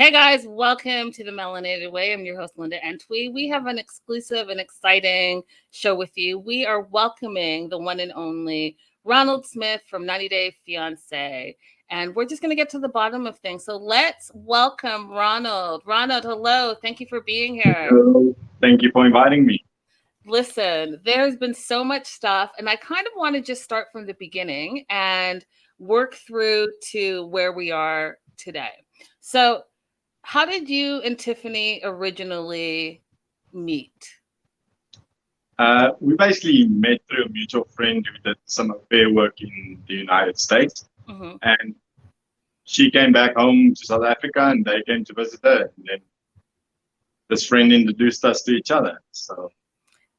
Hey guys, welcome to the Melanated Way. I'm your host, Linda Antwi. We have an exclusive and exciting show with you. We are welcoming the one and only Ronald Smith from 90 Day Fiance. And we're just going to get to the bottom of things. So let's welcome Ronald. Ronald, hello. Thank you for being here. Hello. Thank you for inviting me. Listen, there's been so much stuff, and I kind of want to just start from the beginning and work through to where we are today. So, how did you and Tiffany originally meet? We basically met through a mutual friend who did some affair work in the United States. Mm-hmm. And she came back home to South Africa and they came to visit her. And then this friend introduced us to each other.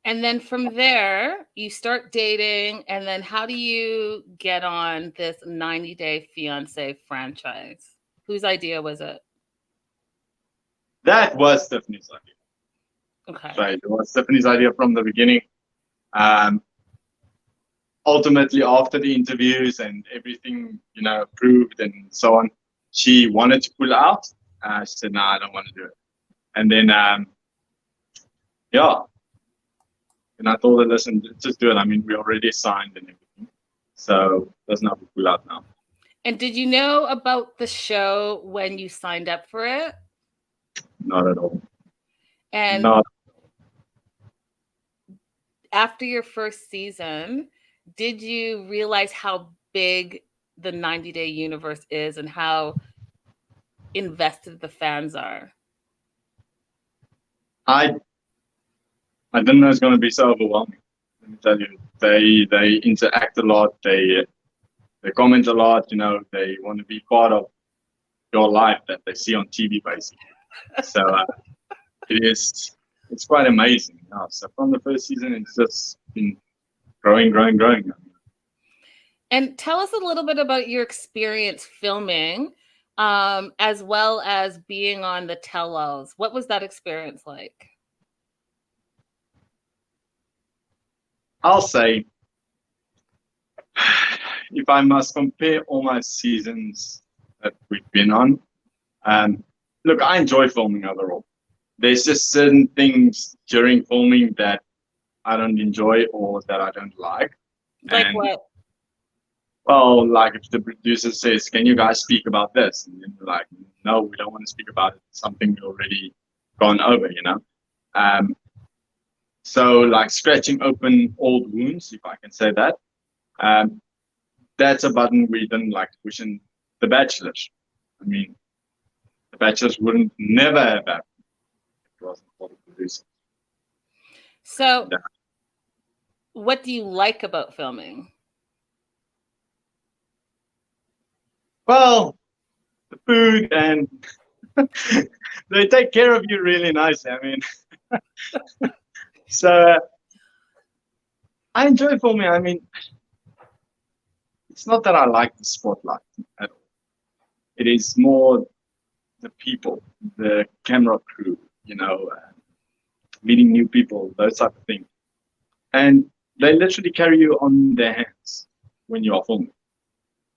And then from there, you start dating. And then how do you get on this 90 Day Fiance franchise? Whose idea was it? That was Tiffany's idea. Okay. Right. It was Tiffany's idea from the beginning. Ultimately, after the interviews and everything, approved and so on, she wanted to pull out. She said, "No, I don't want to do it." And then, and I told her, "Listen, just do it. I mean, we already signed and everything, so there's no pull out now." And did you know about the show when you signed up for it? Not at all. And Not. After your first season, did you realize how big the 90 Day universe is and how invested the fans are? I didn't know it was going to be so overwhelming. Let me tell you, they interact a lot. They comment a lot. They want to be part of your life that they see on TV, basically. So it's quite amazing. So from the first season, it's just been growing. And tell us a little bit about your experience filming, as well as being on the tell-alls. What was that experience like? I'll say, if I must compare all my seasons that we've been on, look, I enjoy filming overall. There's just certain things during filming that I don't enjoy or that I don't like. Like what? Well, like if the producer says, "Can you guys speak about this?" And then we're like, "No, we don't want to speak about it. It's something we already gone over, So like scratching open old wounds, if I can say that, that's a button we didn't like to push in The Bachelors. I mean, The Bachelors wouldn't never have happened if it wasn't for the producer. So, what do you like about filming? Well, the food, and they take care of you really nicely. I mean, so I enjoy filming. I mean, it's not that I like the spotlight at all. It is more the people, the camera crew, meeting new people, those type of things. And they literally carry you on their hands when you are filming.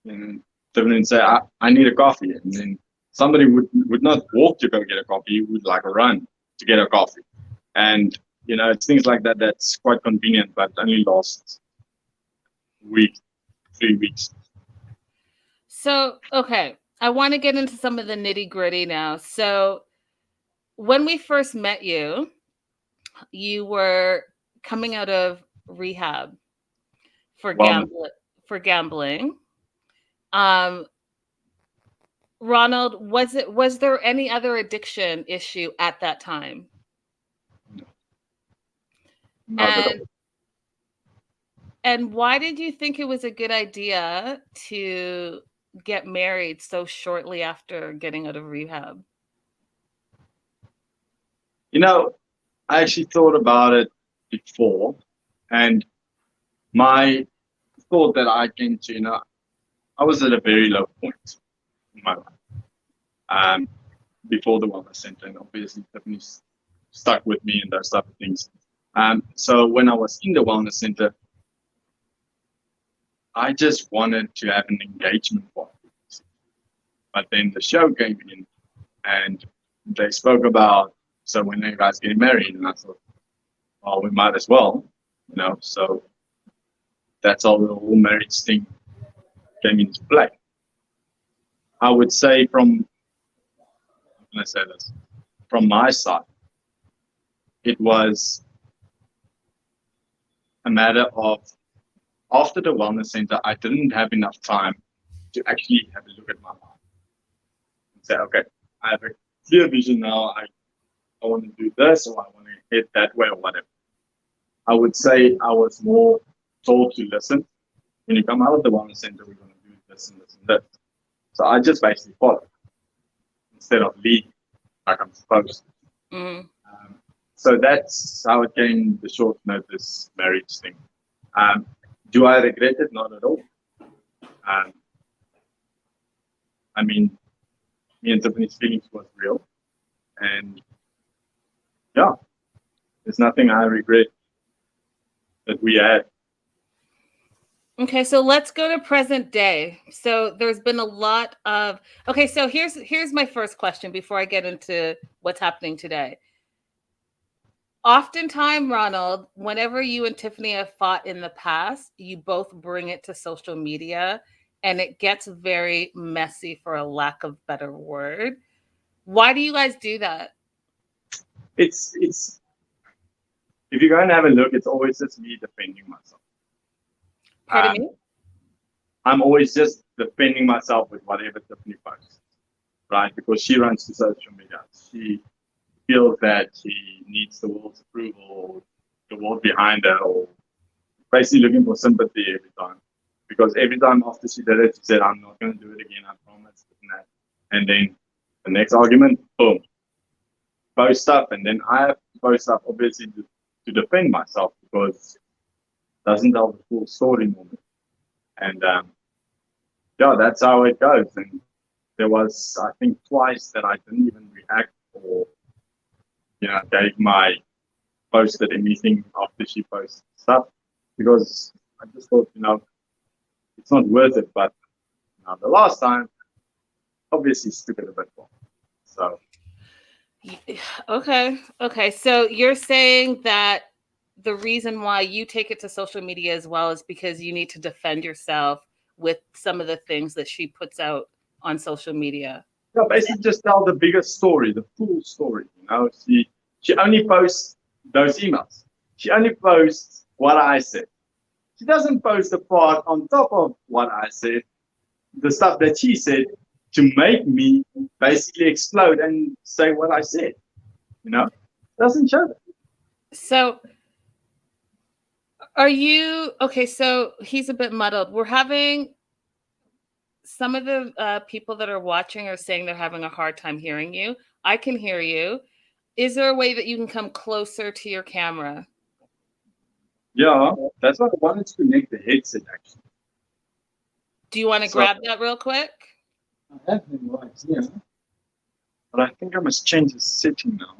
And they would say, I need a coffee. And then somebody would not walk to go get a coffee, would like run to get a coffee. And, it's things like that that's quite convenient, but only lasts week, 3 weeks. So, okay, I want to get into some of the nitty gritty now. So, when we first met you, you were coming out of rehab for gambling. Ronald, was there any other addiction issue at that time? No. Not at all. And why did you think it was a good idea to get married so shortly after getting out of rehab? I actually thought about it before, and my thought that I came to, I was at a very low point in my life before the wellness center, and obviously Tiffany stuck with me and those type of things. So when I was in the wellness center, I just wanted to have an engagement party. But then the show came in, and they spoke about, so when are you guys getting married? And I thought, well, we might as well, so that's how the whole marriage thing came into play. I would say how can I say this? From my side, it was a matter of, after the wellness center, I didn't have enough time to actually have a look at my life and say, okay, I have a clear vision now. I want to do this, or I want to head that way, or whatever. I would say I was more told to listen. When you come out of the wellness center, we're going to do this and this and this. So I just basically followed instead of leading like I'm supposed to. Mm. So that's how it came, the short notice marriage thing. Do I regret it? Not at all. I mean, me and Tiffany's feelings was real. And yeah, there's nothing I regret that we had. Okay, so let's go to present day. So there's been a lot of, okay, so here's my first question before I get into what's happening today. Oftentimes, Ronald, whenever you and Tiffany have fought in the past, you both bring it to social media and it gets very messy, for a lack of better word. Why do you guys do that? It's if you go and have a look, it's always just me defending myself. Pardon me? I'm always just defending myself with whatever Tiffany posts, right? Because she runs the social media. She feels that she needs the world's approval, or the world behind her, or basically looking for sympathy every time. Because every time after she did it, she said, I'm not going to do it again, I promise. And then the next argument, boom, post stuff. And then I have to post stuff, obviously, to defend myself, because it doesn't tell the full story normally. And yeah, that's how it goes. And there was, I think, twice that I didn't even react, or gave my posted anything after she posted stuff, because I just thought, it's not worth it. But the last time, obviously, took it a bit more. So Okay. So you're saying that the reason why you take it to social media as well is because you need to defend yourself with some of the things that she puts out on social media. yeah, basically just tell the bigger story, the full story. She only posts those emails. She only posts what I said. She doesn't post the part on top of what I said, the stuff that she said, to make me basically explode and say what I said. Doesn't show that. So are you okay? So he's a bit muddled. We're having some of the people that are watching are saying they're having a hard time hearing you. I can hear you. Is there a way that you can come closer to your camera? Yeah, that's what I wanted to connect the headset, actually. Do you want to grab that real quick? I have them right here, but I think I must change the setting now.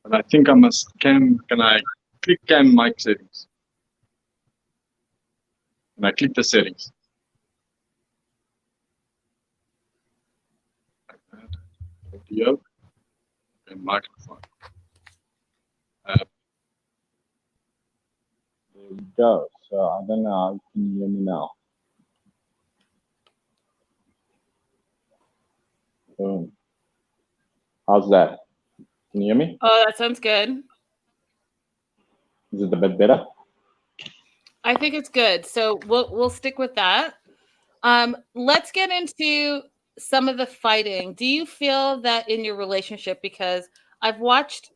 But I think I must can I click cam mic settings? And I click the settings. Like that. Audio and microphone. There we go. So I don't know. Can you hear me now? Boom. How's that? Can you hear me? Oh, that sounds good. Is it a bit better? I think it's good. So we'll stick with that. Let's get into some of the fighting. Do you feel that in your relationship, because I've watched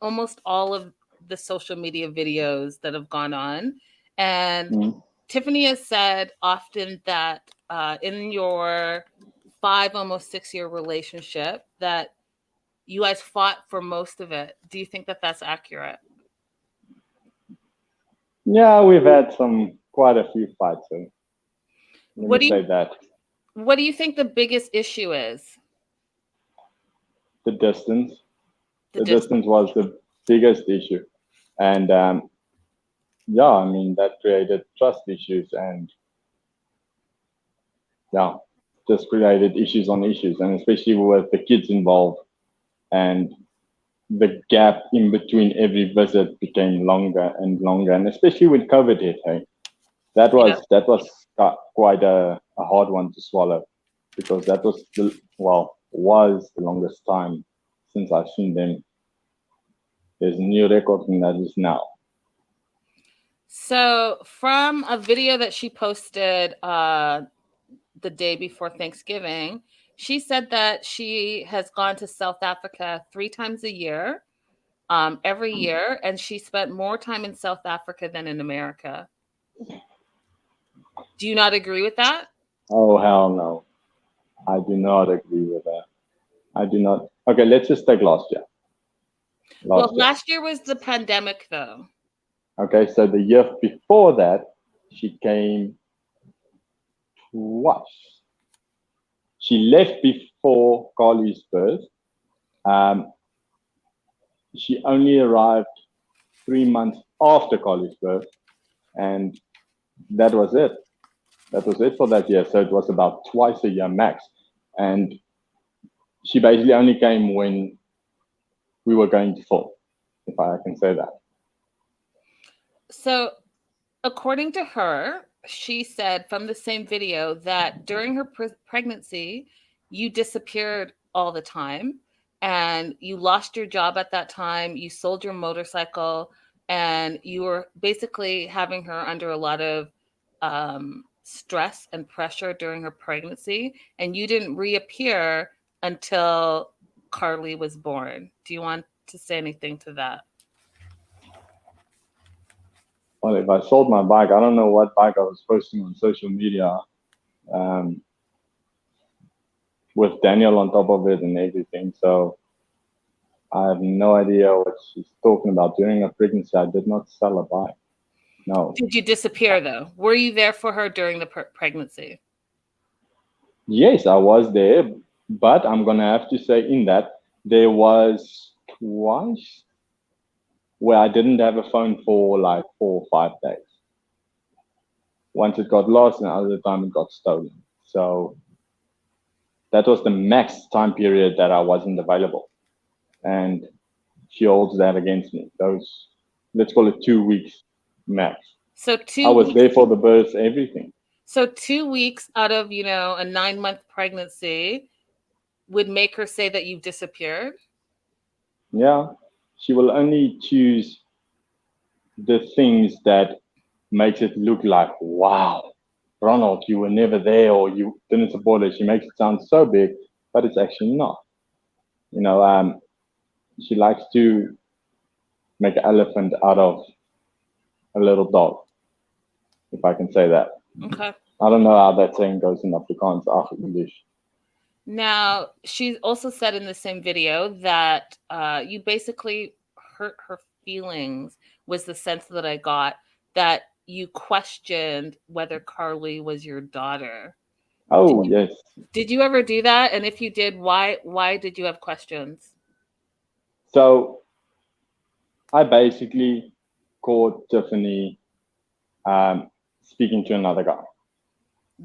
almost all of the social media videos that have gone on, and Tiffany has said often that in your 5, almost 6-year relationship, that you guys fought for most of it. Do you think that that's accurate? Yeah, we've had quite a few fights. So What do you think the biggest issue is? The distance. The distance was the biggest issue. And yeah, I mean, that created trust issues and yeah, just created issues on issues, and especially with the kids involved, and the gap in between every visit became longer and longer, and especially when COVID hit, hey, Yeah. that was quite a hard one to swallow because that was was the longest time since I've seen them. There's a new record in that is now. So from a video that she posted the day before Thanksgiving, she said that she has gone to South Africa 3 times a year, every year, and she spent more time in South Africa than in America. Do you not agree with that? Oh hell no, I do not agree with that. I do not. Okay, let's just take last year. Well, Last year. last year was the pandemic, though. Okay, so the year before that, she came twice. She left before Carly's birth. Um, she only arrived 3 months after Carly's birth, and that was it. That was it for that year. So it was about twice a year max. And she basically only came when we were going to fall, if I can say that. So, according to her, she said from the same video that during her pregnancy, you disappeared all the time and you lost your job at that time. You sold your motorcycle and you were basically having her under a lot of stress and pressure during her pregnancy. And you didn't reappear until Carly was born. Do you want to say anything to that? Well, if I sold my bike, I don't know what bike I was posting on social media um, with Daniel on top of it and everything. So I have no idea what she's talking about. During a pregnancy, I did not sell a bike. No. Did you disappear though? Were you there for her during the pregnancy? Yes, I was there, but I'm gonna have to say in that there was twice where I didn't have a phone for like 4 or 5 days. Once it got lost, and the other time it got stolen. So that was the max time period that I wasn't available, and she holds that against me. Those, let's call it 2 weeks max. So I two was weeks. there for the birth, everything. So 2 weeks out of a 9-month pregnancy would make her say that you've disappeared. Yeah, she will only choose the things that makes it look like, wow, Ronald, you were never there or you didn't support her. She makes it sound so big, but it's actually not. You know, she likes to make an elephant out of a little dog, if I can say that. Okay. I don't know how that saying goes in Afrikaans, English. Now, she also said in the same video that you basically hurt her feelings, was the sense that I got, that you questioned whether Carly was your daughter. Oh, yes. Did you ever do that? And if you did, why did you have questions? So I basically caught Tiffany speaking to another guy.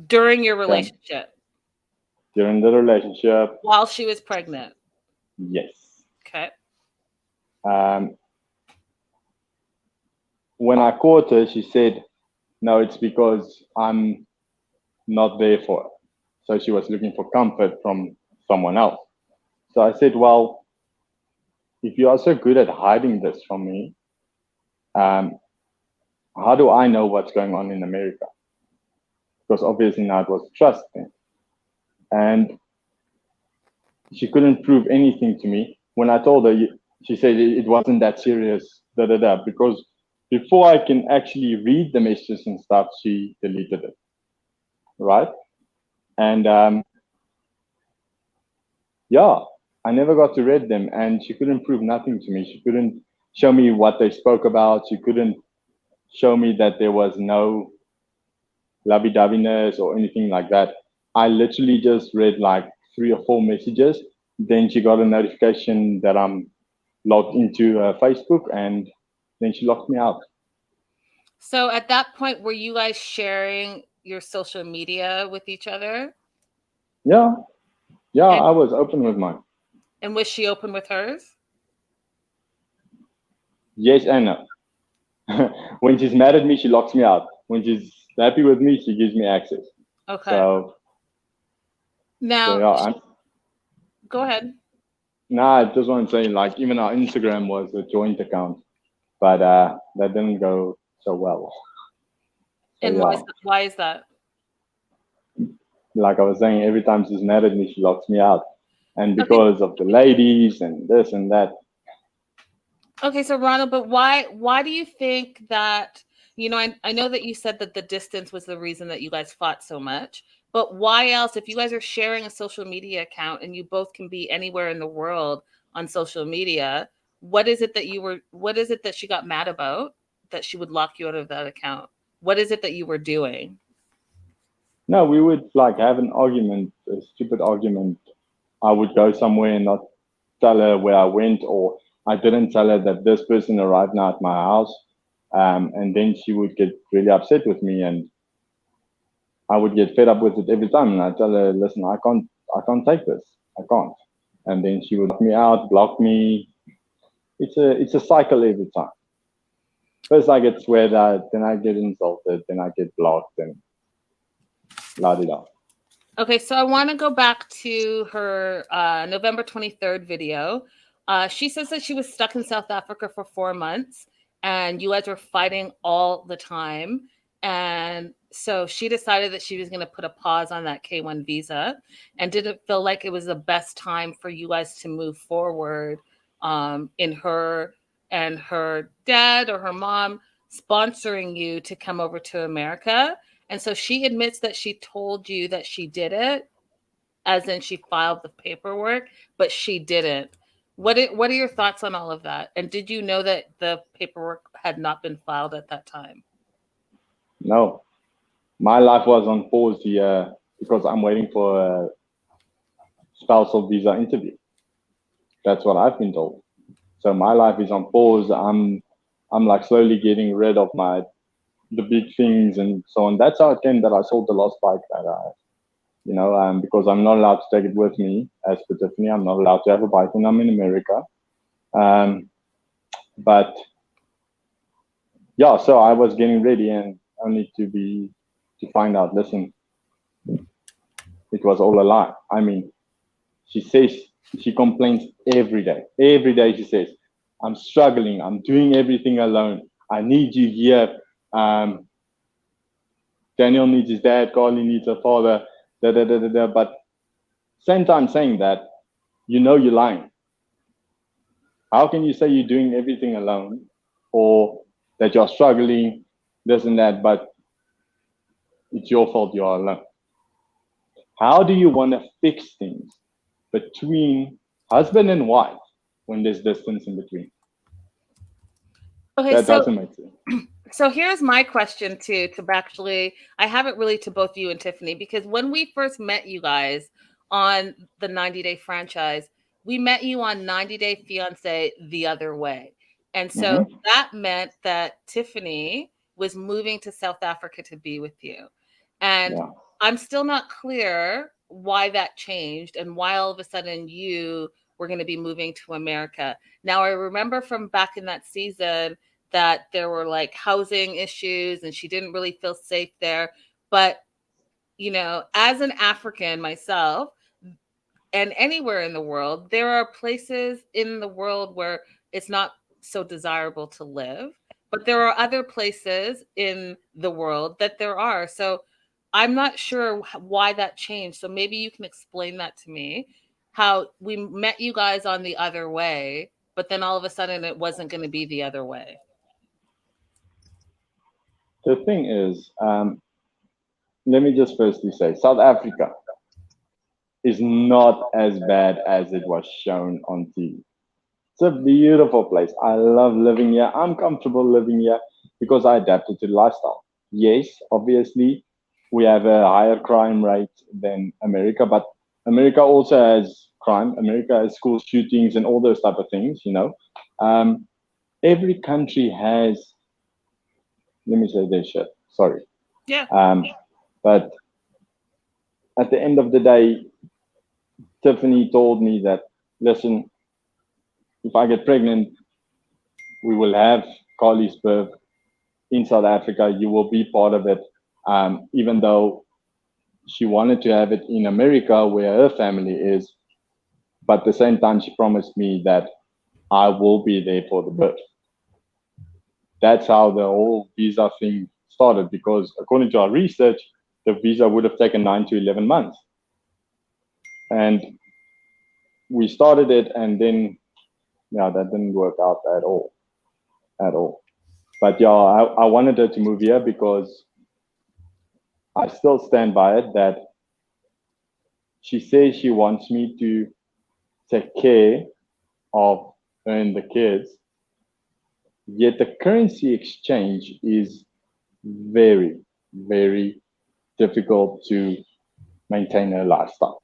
During your relationship? During the relationship. While she was pregnant? Yes. Okay. When I caught her, she said, no, it's because I'm not there for her. So she was looking for comfort from someone else. So I said, well, if you are so good at hiding this from me, how do I know what's going on in America? Because obviously now it was trust thing. And she couldn't prove anything to me. When I told her, she said it wasn't that serious, because before I can actually read the messages and stuff, she deleted it, right? And yeah, I never got to read them, and she couldn't prove nothing to me. She couldn't show me what they spoke about. She couldn't show me that there was no lovey-doveyness or anything like that. I literally just read like 3 or 4 messages. Then she got a notification that I'm logged into Facebook, and then she locked me out. So at that point, were you guys sharing your social media with each other? Yeah, yeah, And I was open with mine. was she open with hers? Yes and no. When she's mad at me, she locks me out. When she's happy with me, she gives me access. Okay. So, so Now, yeah, I'm, go ahead. nah, I just want to say, like, even our Instagram was a joint account, but that didn't go so well. So And yeah, why is that? like I was saying, every time she's mad at me, she locks me out, and Okay. because of the ladies and this and that. Okay, so Ronald, but why do you think that, I know that you said that the distance was the reason that you guys fought so much, but why else, if you guys are sharing a social media account and you both can be anywhere in the world on social media, what is it that she got mad about that she would lock you out of that account? What is it that you were doing? No, we would like have an argument, a stupid argument. I would go somewhere and not tell her where I went, or I didn't tell her that this person arrived now at my house. And then she would get really upset with me, and I would get fed up with it every time. And I tell her, listen, I can't take this. I can't. And then she would lock me out, block me. It's a cycle every time. First I get sweared at, then I get insulted, then I get blocked, and la di da. Okay, so I want to go back to her November 23rd video. She says that she was stuck in South Africa for 4 months and you guys were fighting all the time. And so she decided that she was going to put a pause on that K1 visa and didn't feel like it was the best time for you guys to move forward in her and her dad or her mom sponsoring you to come over to America. And so she admits that she told you that she did it, as in she filed the paperwork, but she didn't. What are your thoughts on all of that? And did you know that the paperwork had not been filed at that time? No, my life was on pause here because I'm waiting for a spousal visa interview. That's what I've been told. So my life is on pause. I'm like slowly getting rid of the big things and so on. That's how it came that I sold the lost bike that because I'm not allowed to take it with me as per Tiffany. I'm not allowed to have a bike when I'm in America. But yeah, so I was getting ready and only to find out, listen, it was all a lie. I mean, she says, she complains every day. Every day she says, I'm struggling. I'm doing everything alone. I need you here. Daniel needs his dad. Carly needs her father. Da, da, da, da, da. But same time saying that, you're lying. How can you say you're doing everything alone or that you're struggling, this and that, but it's your fault you're alone? How do you want to fix things between husband and wife when there's distance in between? Okay, That doesn't make sense. So here's my question to actually, I have it really to both you and Tiffany, because when we first met you guys on the 90-day franchise, we met you on 90-day fiance the other way. And so that meant that Tiffany was moving to South Africa to be with you. And Yeah. I'm still not clear why that changed and why all of a sudden you were going to be moving to America. Now, I remember from back in that season that there were like housing issues and she didn't really feel safe there. But, as an African myself and anywhere in the world, there are places in the world where it's not so desirable to live. But there are other places in the world that there are. So I'm not sure why that changed. So maybe you can explain that to me, how we met you guys on the other way, but then all of a sudden it wasn't going to be the other way. The thing is, let me just firstly say, South Africa is not as bad as it was shown on TV. It's a beautiful place. I love living here. I'm comfortable living here because I adapted to the lifestyle. Yes, obviously, we have a higher crime rate than America, but America also has crime. America has school shootings and all those type of things. Every country has let me say this shit. Sorry. Yeah. But at the end of the day, Tiffany told me that, listen, if I get pregnant, we will have Carly's birth in South Africa. You will be part of it, even though she wanted to have it in America where her family is. But at the same time, she promised me that I will be there for the birth. That's how the whole visa thing started, because according to our research, the visa would have taken 9 to 11 months. And we started it, and then, yeah, that didn't work out at all. But yeah, I wanted her to move here because I still stand by it that she says she wants me to take care of her and the kids, yet the currency exchange is very, very difficult to maintain her lifestyle.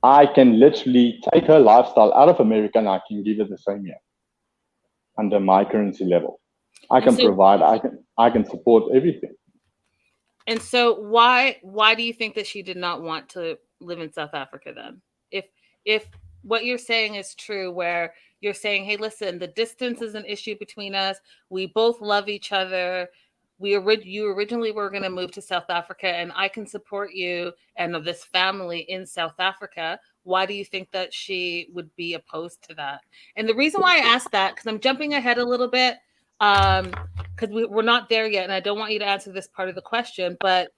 I can literally take her lifestyle out of America and I can give her the same here under my currency level. I can provide, I can support everything. And so why do you think that she did not want to live in South Africa then? If what you're saying is true, where you're saying, hey, listen, the distance is an issue between us. We both love each other. You originally were going to move to South Africa, and I can support you and this family in South Africa. Why do you think that she would be opposed to that? And the reason why I asked that, because I'm jumping ahead a little bit, because we're not there yet, and I don't want you to answer this part of the question, but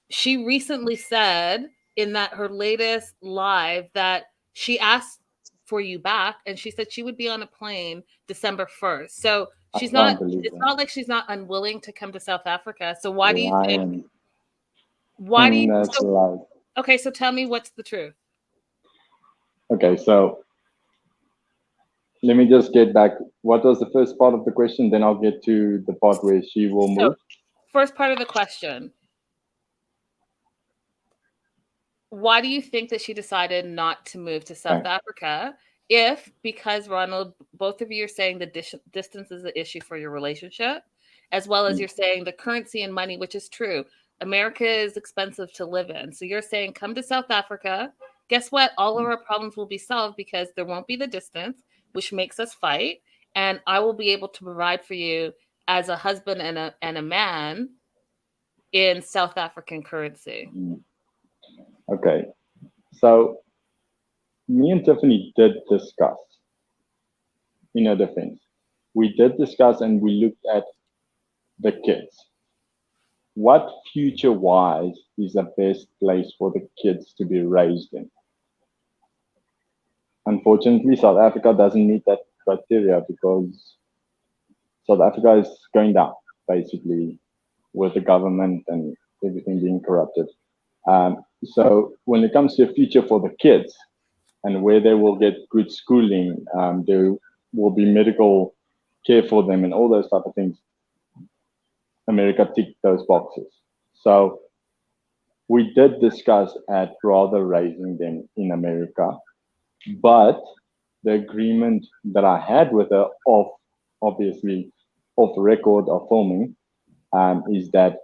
she recently said in that her latest live that she asked for you back, and she said she would be on a plane December 1st. So she's not. It's not like she's not unwilling to come to South Africa. So why do you think? Why do you? Okay, so tell me what's the truth. Okay, so let me just get back. What was the first part of the question? Then I'll get to the part where she will move. First part of the question. Why do you think that she decided not to move to South Africa? If, because Ronald, both of you are saying the distance is an issue for your relationship, as well as you're saying the currency and money, which is true. America is expensive to live in. So you're saying come to South Africa. Guess what? All of our problems will be solved because there won't be the distance, which makes us fight. And I will be able to provide for you as a husband and a man in South African currency. Okay, so me and Tiffany did discuss, in her defense, we did discuss and we looked at the kids. What future-wise is the best place for the kids to be raised in? Unfortunately, South Africa doesn't meet that criteria because South Africa is going down, basically, with the government and everything being corrupted. So when it comes to a future for the kids and where they will get good schooling, there will be medical care for them and all those type of things, America ticked those boxes. So we did discuss at rather raising them in America, but the agreement that I had with her, obviously off record of filming, is that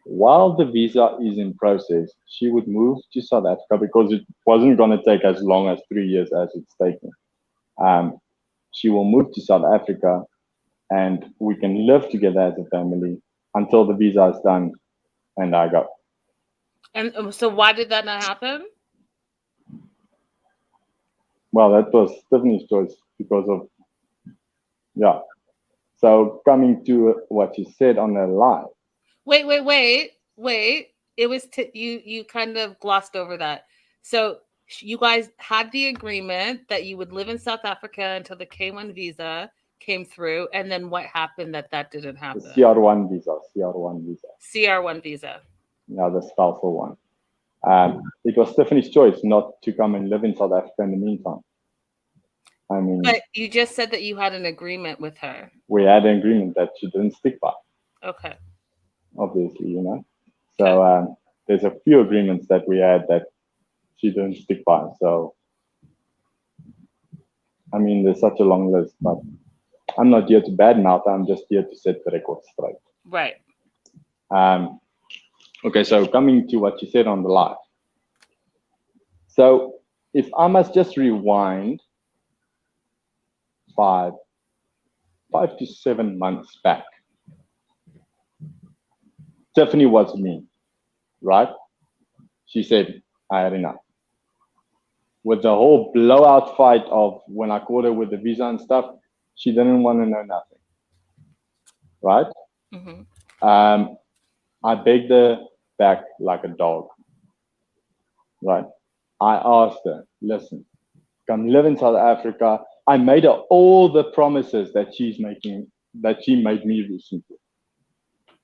while the visa is in process, she would move to South Africa because it wasn't going to take as long as 3 years as it's taken. She will move to South Africa and we can live together as a family until the visa is done and I go. And so why did that not happen? Well, that was Tiffany's choice because of, yeah. So coming to what she said on her live. Wait. It was you kind of glossed over that. So you guys had the agreement that you would live in South Africa until the K1 visa came through, and then what happened that didn't happen? The CR1 visa. CR1 visa. Yeah, the spousal one. It was Tiffany's choice not to come and live in South Africa in the meantime. I mean, but you just said that you had an agreement with her. We had an agreement that she didn't stick by. Okay. Obviously, you know. So there's a few agreements that we had that she didn't stick by. So, I mean, there's such a long list, but I'm not here to badmouth. I'm just here to set the record straight. Right. Okay, so coming to what you said on the live. So if I must just rewind 5 to 7 months back, Tiffany was me, right? She said, I had enough. With the whole blowout fight of when I called her with the visa and stuff, she didn't want to know nothing, right? Mm-hmm. I begged her back like a dog, right? I asked her, listen, come live in South Africa. I made her all the promises that she made me recently.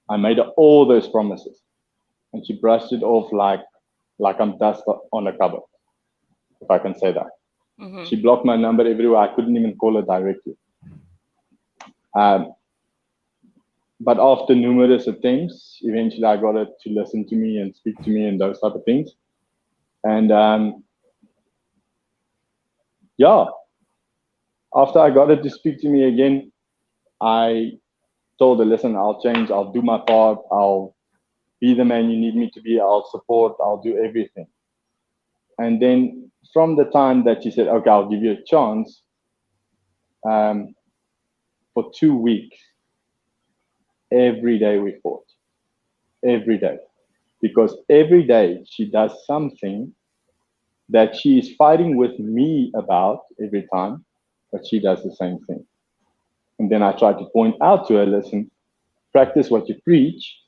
I made her all those promises, and she brushed it off like I'm dust on a cupboard, if I can say that. Mm-hmm. She blocked my number everywhere. I couldn't even call her directly. But after numerous attempts, eventually I got her to listen to me and speak to me and those type of things. And yeah, after I got her to speak to me again, I told her, listen, I'll change. I'll do my part. I'll be the man you need me to be. I'll support. I'll do everything. And then from the time that she said, okay, I'll give you a chance, for 2 weeks, every day we fought. Every day. Because every day she does something that she is fighting with me about every time, but she does the same thing. And then I try to point out to her, listen, practice what you preach.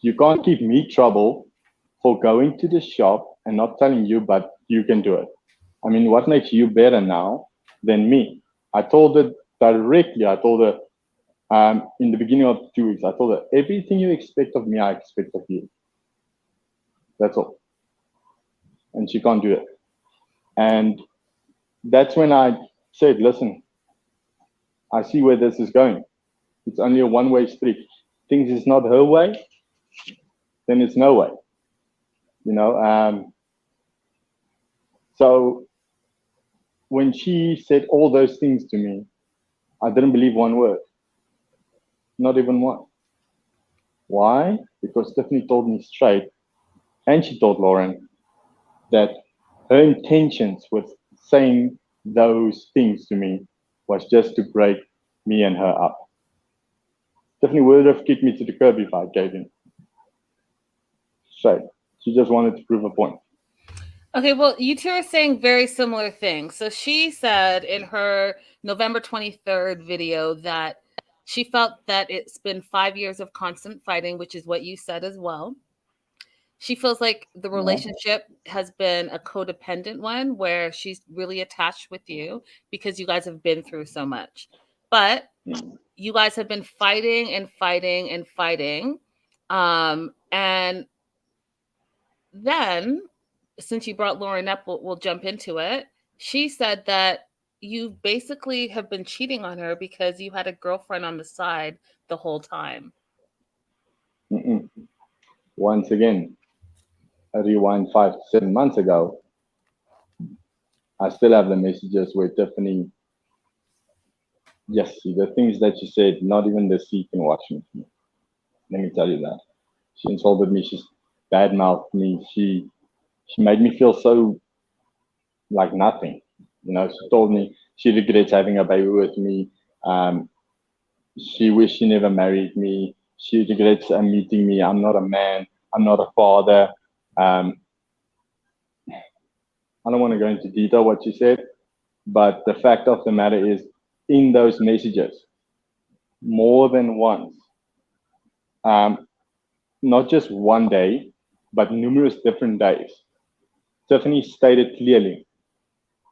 You can't give me trouble for going to the shop and not telling you, but you can do it. I mean, what makes you better now than me? I told her directly, I told her in the beginning of 2 weeks, I told her, everything you expect of me, I expect of you. That's all. And she can't do it. And that's when I said, listen, I see where this is going. It's only a one-way street. Things is not her way, then it's no way. You know, so when she said all those things to me, I didn't believe one word. Not even one. Why? Because Tiffany told me straight, and she told Lauren that her intentions with saying those things to me was just to break me and her up. Tiffany would have kicked me to the curb if I gave in. So she just wanted to prove a point. Okay, well, you two are saying very similar things. So she said in her November 23rd video that she felt that it's been 5 years of constant fighting, which is what you said as well. She feels like the relationship has been a codependent one where she's really attached with you because you guys have been through so much. But you guys have been fighting and fighting and fighting. And then, since you brought Lauren up, we'll jump into it. She said that you basically have been cheating on her because you had a girlfriend on the side the whole time. Once again, I rewind 5 to 7 months ago. I still have the messages where Tiffany, yes, the things that she said, not even the sea can watch me. Let me tell you that. She insulted me. She badmouthed me. She made me feel so like nothing. You know, she told me she regrets having a baby with me. She wished she never married me. She regrets meeting me. I'm not a man. I'm not a father. I don't want to go into detail what she said, but the fact of the matter is, in those messages, more than once, not just one day, but numerous different days, Tiffany stated clearly,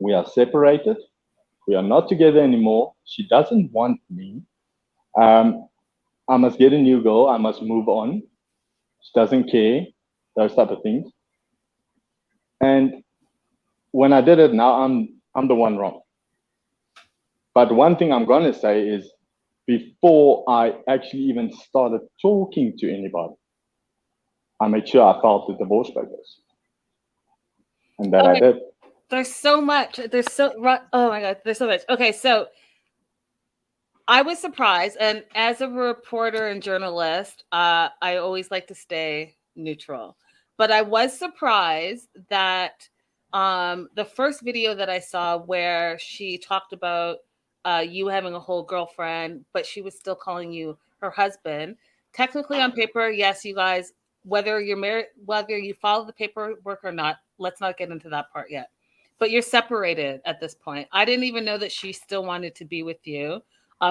we are separated. We are not together anymore. She doesn't want me. I must get a new girl. I must move on. She doesn't care. Those type of things. And when I did it, now I'm the one wrong. But one thing I'm gonna say is, before I actually even started talking to anybody, I made sure I filed the divorce papers, and that I did. There's so much. Oh my God, there's so much. Okay, so I was surprised, and as a reporter and journalist, I always like to stay neutral. But I was surprised that the first video that I saw where she talked about you having a whole girlfriend, but she was still calling you her husband. Technically, on paper, yes, you guys, whether you're married, whether you follow the paperwork or not, let's not get into that part yet. But you're separated at this point. I didn't even know that she still wanted to be with you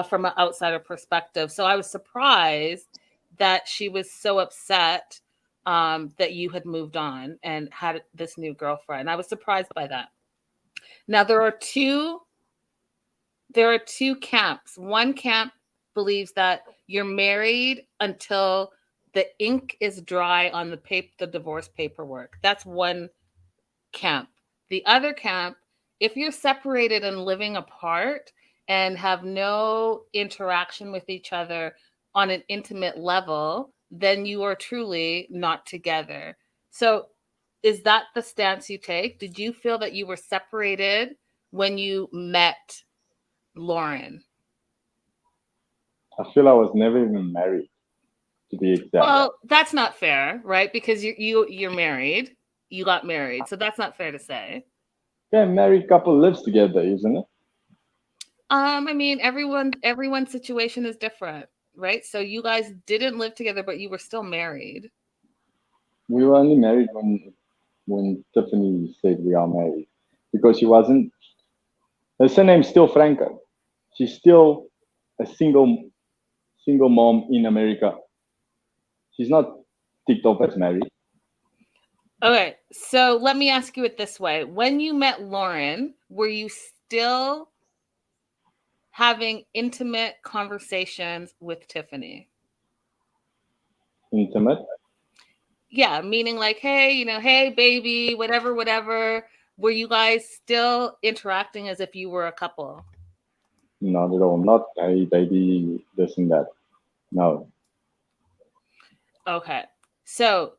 from an outsider perspective. So I was surprised that she was so upset that you had moved on and had this new girlfriend. I was surprised by that. Now there are two camps. One camp believes that you're married until the ink is dry on the divorce paperwork. That's one camp. The other camp, if you're separated and living apart and have no interaction with each other on an intimate level, then you are truly not together. So is that the stance you take? Did you feel that you were separated when you met Lauren? I feel I was never even married, to be exact. Well, that's not fair, right? Because you're married. You got married, so that's not fair to say. Yeah, a married couple lives together, isn't it? I mean, everyone's situation is different, right? So you guys didn't live together, but you were still married. We were only married when Tiffany said we are married, because she wasn't. Her surname's still Franco. She's still a single mom in America. She's not ticked off as married. Okay, so let me ask you it this way. When you met Lauren, were you still having intimate conversations with Tiffany? Intimate? Yeah, meaning like, hey, hey, baby, whatever. Were you guys still interacting as if you were a couple? Not at all. Not, hey, baby, this and that. No. Okay, so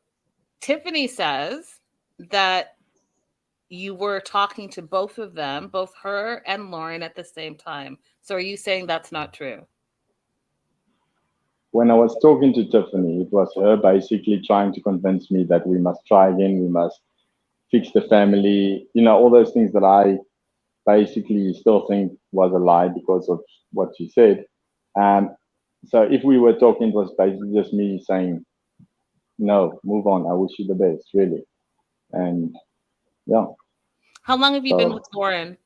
Tiffany says that you were talking to both of them, both her and Lauren, at the same time. So are you saying that's not true? When I was talking to Tiffany, it was her basically trying to convince me that we must try again, we must fix the family, all those things that I basically still think was a lie because of what she said. So if we were talking, it was basically just me saying, no, move on. I wish you the best, really. And yeah. How long have you been with Lauren?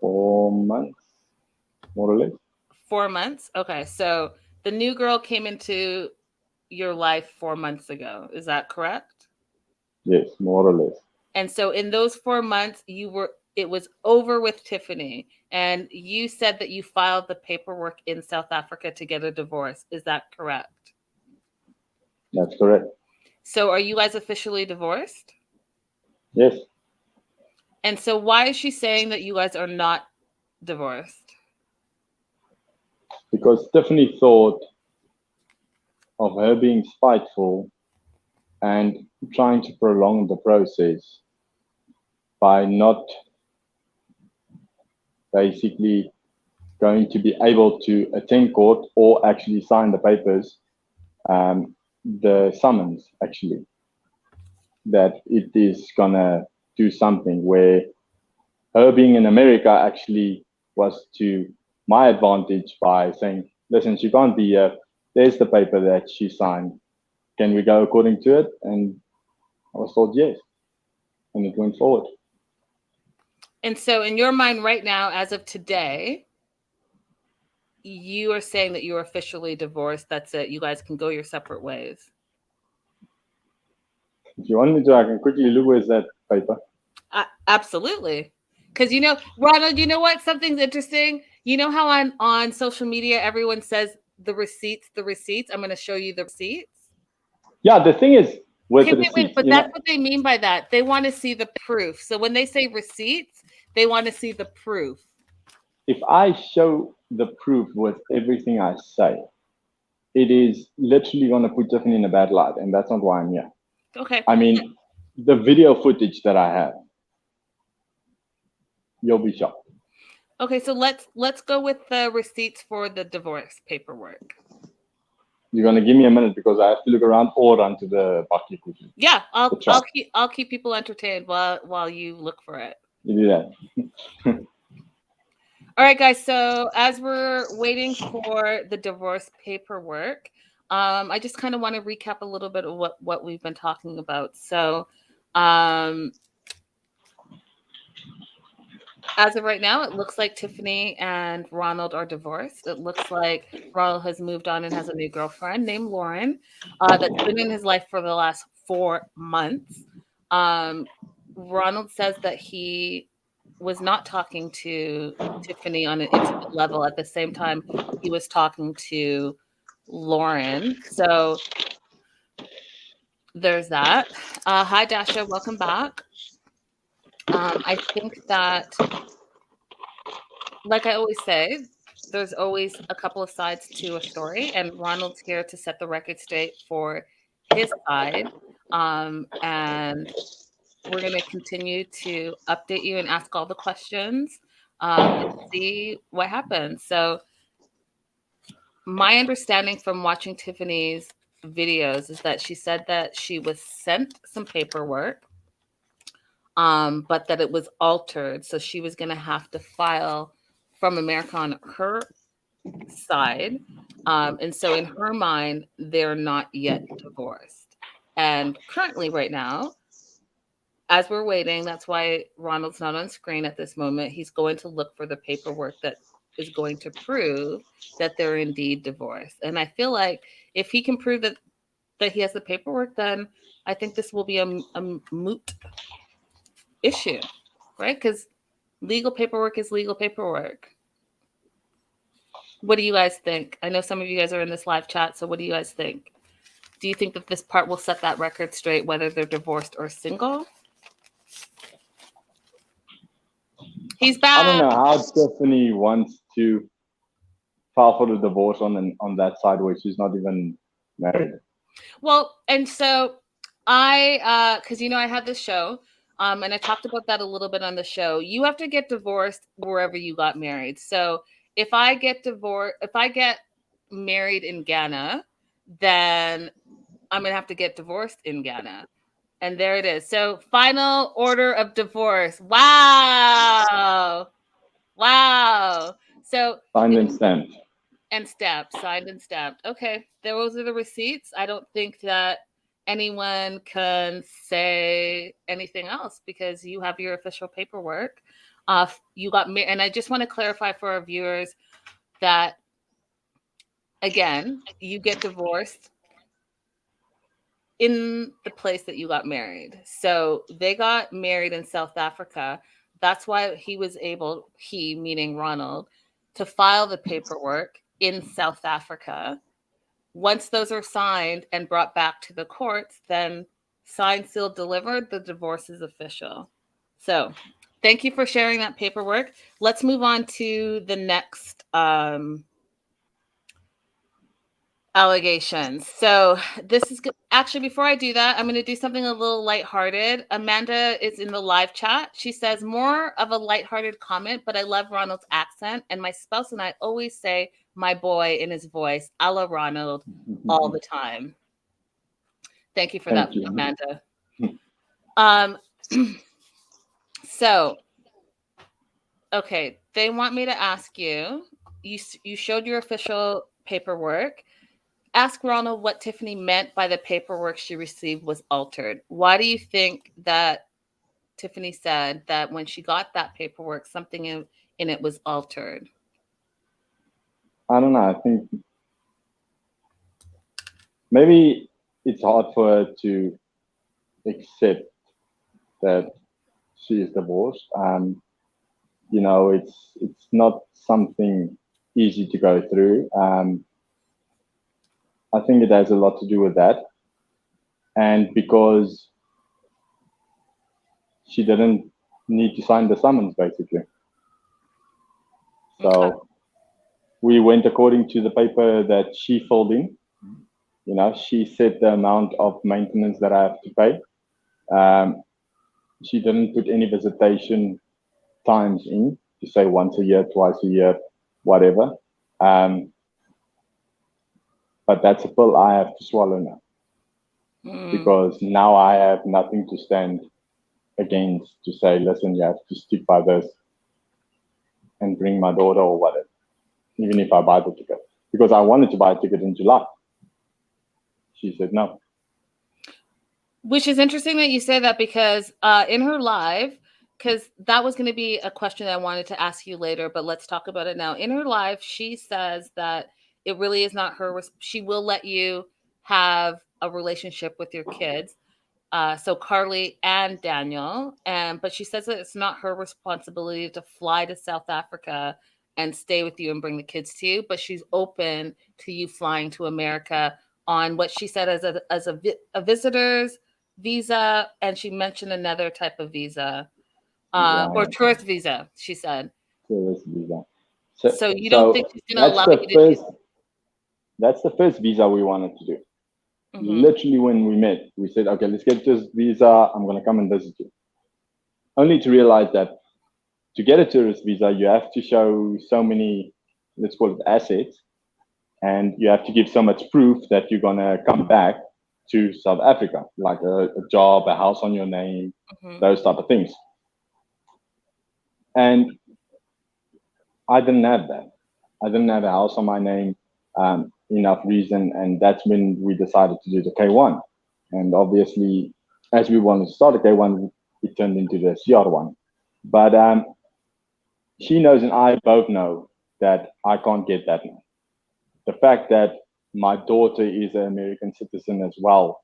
4 months, more or less. 4 months? Okay, so the new girl came into your life 4 months ago. Is that correct? Yes, more or less. And so in those 4 months, it was over with Tiffany. And you said that you filed the paperwork in South Africa to get a divorce. Is that correct? That's correct. So are you guys officially divorced? Yes. And so why is she saying that you guys are not divorced? Because Tiffany thought of her being spiteful and trying to prolong the process by not basically going to be able to attend court or actually sign the papers, the summons actually, that it is gonna do something where her being in America actually was to my advantage by saying, listen, she can't be here. There's the paper that she signed. Can we go according to it? And I was told yes. And it went forward. And so in your mind right now, as of today, you are saying that you're officially divorced. That's it. You guys can go your separate ways. If you want me to, I can quickly look where's that paper. Absolutely. Because, Ronald, you know what? Something's interesting. You know how on social media, everyone says the receipts. I'm going to show you the receipts. Yeah, the thing is with the receipts. But that's what they mean by that. They want to see the proof. So when they say receipts, they want to see the proof. If I show the proof with everything I say, it is literally going to put Tiffany in a bad light. And that's not why I'm here. Okay. I mean, the video footage that I have, you'll be shocked. Okay, so let's go with the receipts for the divorce paperwork. You're gonna give me a minute because I have to look around or run to the bakkie quickly. Yeah, The truck. I'll keep people entertained while you look for it. You do that. All right, guys. So as we're waiting for the divorce paperwork, I just kind of want to recap a little bit of what we've been talking about. So, as of right now, it looks like Tiffany and Ronald are divorced. It looks like Ronald has moved on and has a new girlfriend named Lauren that's been in his life for the last 4 months. Ronald says that he was not talking to Tiffany on an intimate level at the same time he was talking to Lauren. So there's that. Hi, Dasha. Welcome back. I think that, like I always say, there's always a couple of sides to a story, and Ronald's here to set the record straight for his side. And we're going to continue to update you and ask all the questions and see what happens. So, my understanding from watching Tiffany's videos is that she said that she was sent some paperwork, but that it was altered. So she was going to have to file from America on her side. And so in her mind, they're not yet divorced. And currently, right now, as we're waiting, that's why Ronald's not on screen at this moment. He's going to look for the paperwork that is going to prove that they're indeed divorced. And I feel like if he can prove that he has the paperwork, then I think this will be a moot issue, right? Because legal paperwork is legal paperwork. What do you guys think? I know some of you guys are in this live chat, so what do you guys think? Do you think that this part will set that record straight, whether they're divorced or single? He's back. I don't know how Tiffany wants to file for the divorce on that side where she's not even married. Well, and so I, because I had this show, and I talked about that a little bit on the show. You have to get divorced wherever you got married. So if I get married in Ghana, then I'm gonna have to get divorced in Ghana. And there it is. So final order of divorce. Wow. So Signed and stamped. And stamped, signed and stamped. Okay, those are the receipts. I don't think that anyone can say anything else because you have your official paperwork. You got married, and I just want to clarify for our viewers that, again, you get divorced in the place that you got married. So they got married in South Africa. That's why he was able, he meaning Ronald, to file the paperwork in South Africa. Once those are signed and brought back to the courts, then signed, sealed, delivered, the divorce is official. So thank you for sharing that paperwork. Let's move on to the next allegations. So this is actually, before I do that, I'm going to do something a little lighthearted. Amanda is in the live chat. She says, more of a lighthearted comment, but I love Ronald's accent. And my spouse and I always say my boy in his voice, a la Ronald, all the time. Thank you for that, Amanda. So, okay, they want me to ask you, you showed your official paperwork. Ask Ronald what Tiffany meant by the paperwork she received was altered. Why do you think that Tiffany said that when she got that paperwork, something in it was altered? I don't know. I think maybe it's hard for her to accept that she is divorced. It's not something easy to go through. I think it has a lot to do with that. And because she didn't need to sign the summons, basically. So we went according to the paper that she filled in. She said the amount of maintenance that I have to pay. She didn't put any visitation times in. to say once a year, twice a year, whatever. But that's a pill I have to swallow now, because now I have nothing to stand against to say, listen, you have to stick by this and bring my daughter or whatever, even if I buy the ticket. Because I wanted to buy a ticket in July. She said no. Which is interesting that you say that, because in her live, because that was going to be a question I wanted to ask you later, but let's talk about it now. In her live, she says that it really is not her. She will let you have a relationship with your kids. So Carly and Daniel, but she says that it's not her responsibility to fly to South Africa and stay with you and bring the kids to you, but she's open to you flying to America on what she said as a visitor's visa, and she mentioned another type of visa, or tourist visa, she said. Tourist visa. So you don't think she's going to allow you to do? That's the first visa we wanted to do. Literally when we met, we said, okay, let's get this visa. I'm going to come and visit you. Only to realize that to get a tourist visa, you have to show so many, let's call it assets, and you have to give so much proof that you're going to come back to South Africa, like a job, a house on your name, those type of things. And I didn't have that. I didn't have a house on my name, enough reason, and that's when we decided to do the K1. And obviously, as we wanted to start a K1, it turned into the CR1. But she knows and I both know that I can't get that now. The fact that my daughter is an American citizen as well,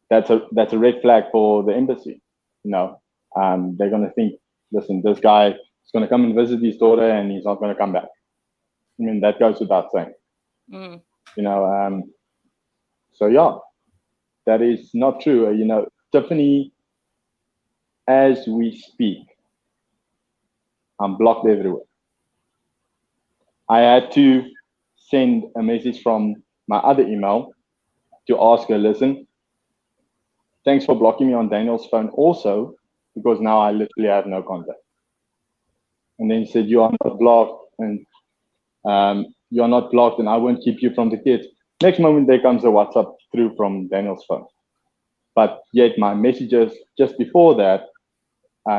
that's a red flag for the embassy. You know, they're going to think, listen, this guy is going to come and visit his daughter and he's not going to come back. I mean, that goes without saying. You know, so yeah, that is not true. You know, Tiffany, as we speak, I'm blocked everywhere. I had to send a message from my other email to ask her, listen, thanks for blocking me on Daniel's phone also, because now I literally have no contact. And then he said, you are not blocked, and you're not blocked, and I won't keep you from the kids. Next moment, there comes a WhatsApp through from Daniel's phone. But yet my messages just before that,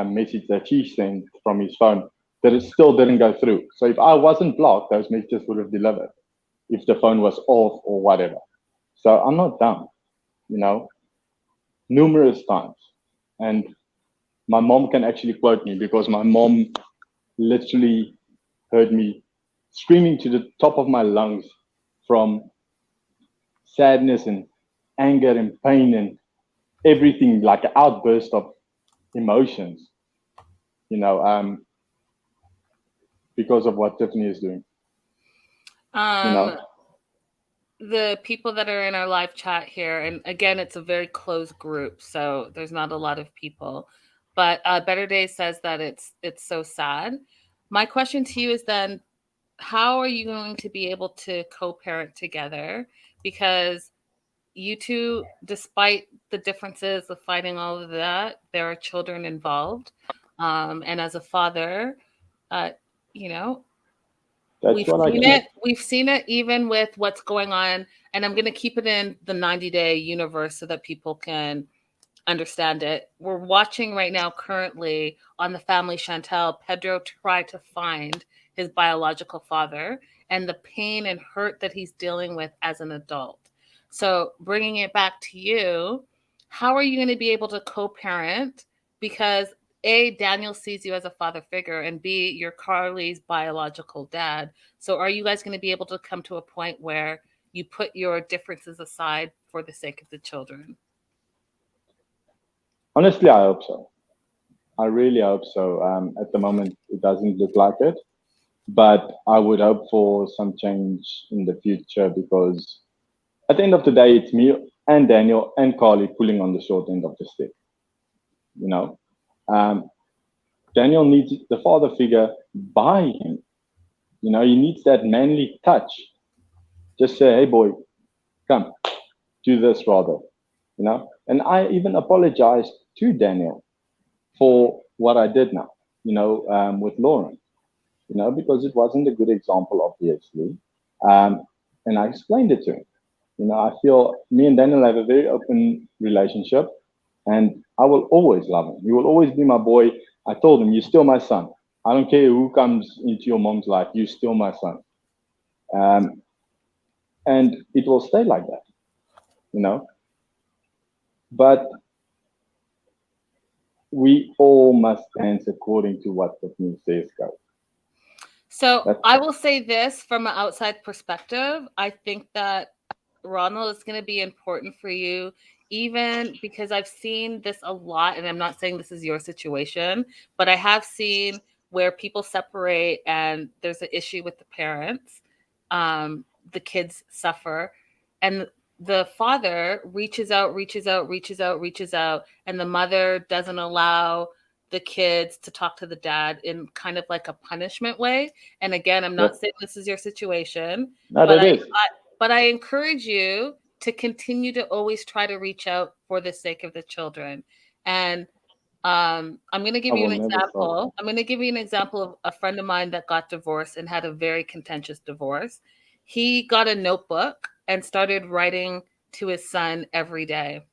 message that she sent from his phone, that it still didn't go through. So if I wasn't blocked, those messages would have delivered if the phone was off or whatever. So I'm not dumb, you know, numerous times. And my mom can actually quote me, because my mom literally heard me screaming to the top of my lungs from sadness and anger and pain and everything, like an outburst of emotions, you know, because of what Tiffany is doing. You know? The people that are in our live chat here, and again, it's a very closed group, so there's not a lot of people, but Better Days says that it's so sad. My question to you is then, how are you going to be able to co-parent together? Because you two, despite the differences of fighting all of that, there are children involved. And as a father, you know, we've seen it even with what's going on. And I'm going to keep it in the 90-day universe so that people can understand it. We're watching right now currently on the Family Chantel, Pedro try to find his biological father and the pain and hurt that he's dealing with as an adult. So bringing it back to you, how are you going to be able to co-parent? Because A, Daniel sees you as a father figure, and B, you're Carly's biological dad. So are you guys going to be able to come to a point where you put your differences aside for the sake of the children? Honestly, I hope so. I really hope so. At the moment, it doesn't look like it, but I would hope for some change in the future, because at the end of the day, it's me and Daniel and Carly pulling on the short end of the stick. You know, Daniel needs the father figure by him. You know, he needs that manly touch. Just say, hey, boy, come, do this rather. You know, and I even apologized to Daniel for what I did now. with Lauren, because it wasn't a good example, obviously. And I explained it to him. I feel me and Daniel have a very open relationship, and I will always love him. He will always be my boy. I told him, "You're still my son. I don't care who comes into your mom's life. You're still my son." And it will stay like that, But we all must dance according to what Tiffany says goes. So I will say this from an outside perspective. I think that Ronald is going to be important for you, even because I've seen this a lot, and I'm not saying this is your situation, but I have seen where people separate and there's an issue with the parents. The kids suffer, and the father reaches out, and the mother doesn't allow the kids to talk to the dad in kind of like a punishment way. And again, I'm not saying this is your situation, No, but that is. but I encourage you to continue to always try to reach out for the sake of the children. And I'm going to give you an example. I'm going to give you an example of a friend of mine that got divorced and had a very contentious divorce. He got a notebook and started writing to his son every day.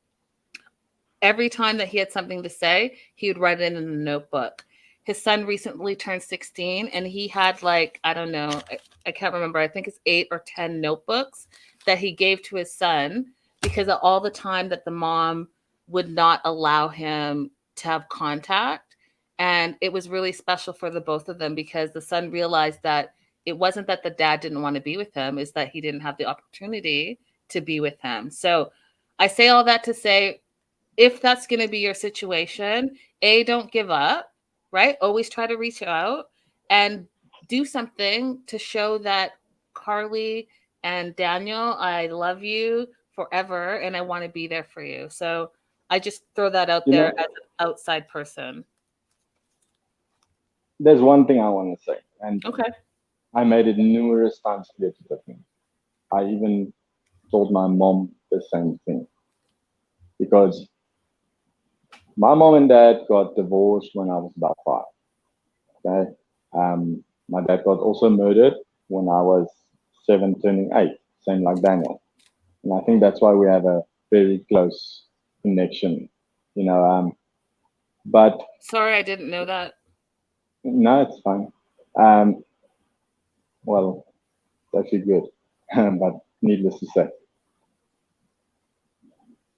Every time that he had something to say, he would write it in a notebook. His son recently turned 16, and he had I don't know, I can't remember. I think it's 8 or 10 notebooks that he gave to his son because of all the time that the mom would not allow him to have contact. And it was really special for the both of them because the son realized that it wasn't that the dad didn't want to be with him, is that he didn't have the opportunity to be with him. So I say all that to say, if that's going to be your situation, don't give up, right? Always try to reach out and do something to show that Carly and Daniel, I love you forever and I want to be there for you. So I just throw that out there as an outside person. There's one thing I want to say, and okay, I made it numerous times clear to Tiffany. I even told my mom the same thing, because my mom and dad got divorced when I was about 5. Okay, my dad got also murdered when I was 7, turning 8, same like Daniel, and I think that's why we have a very close connection. But sorry, I didn't know that. no, it's fine. Well, it's actually good, but needless to say,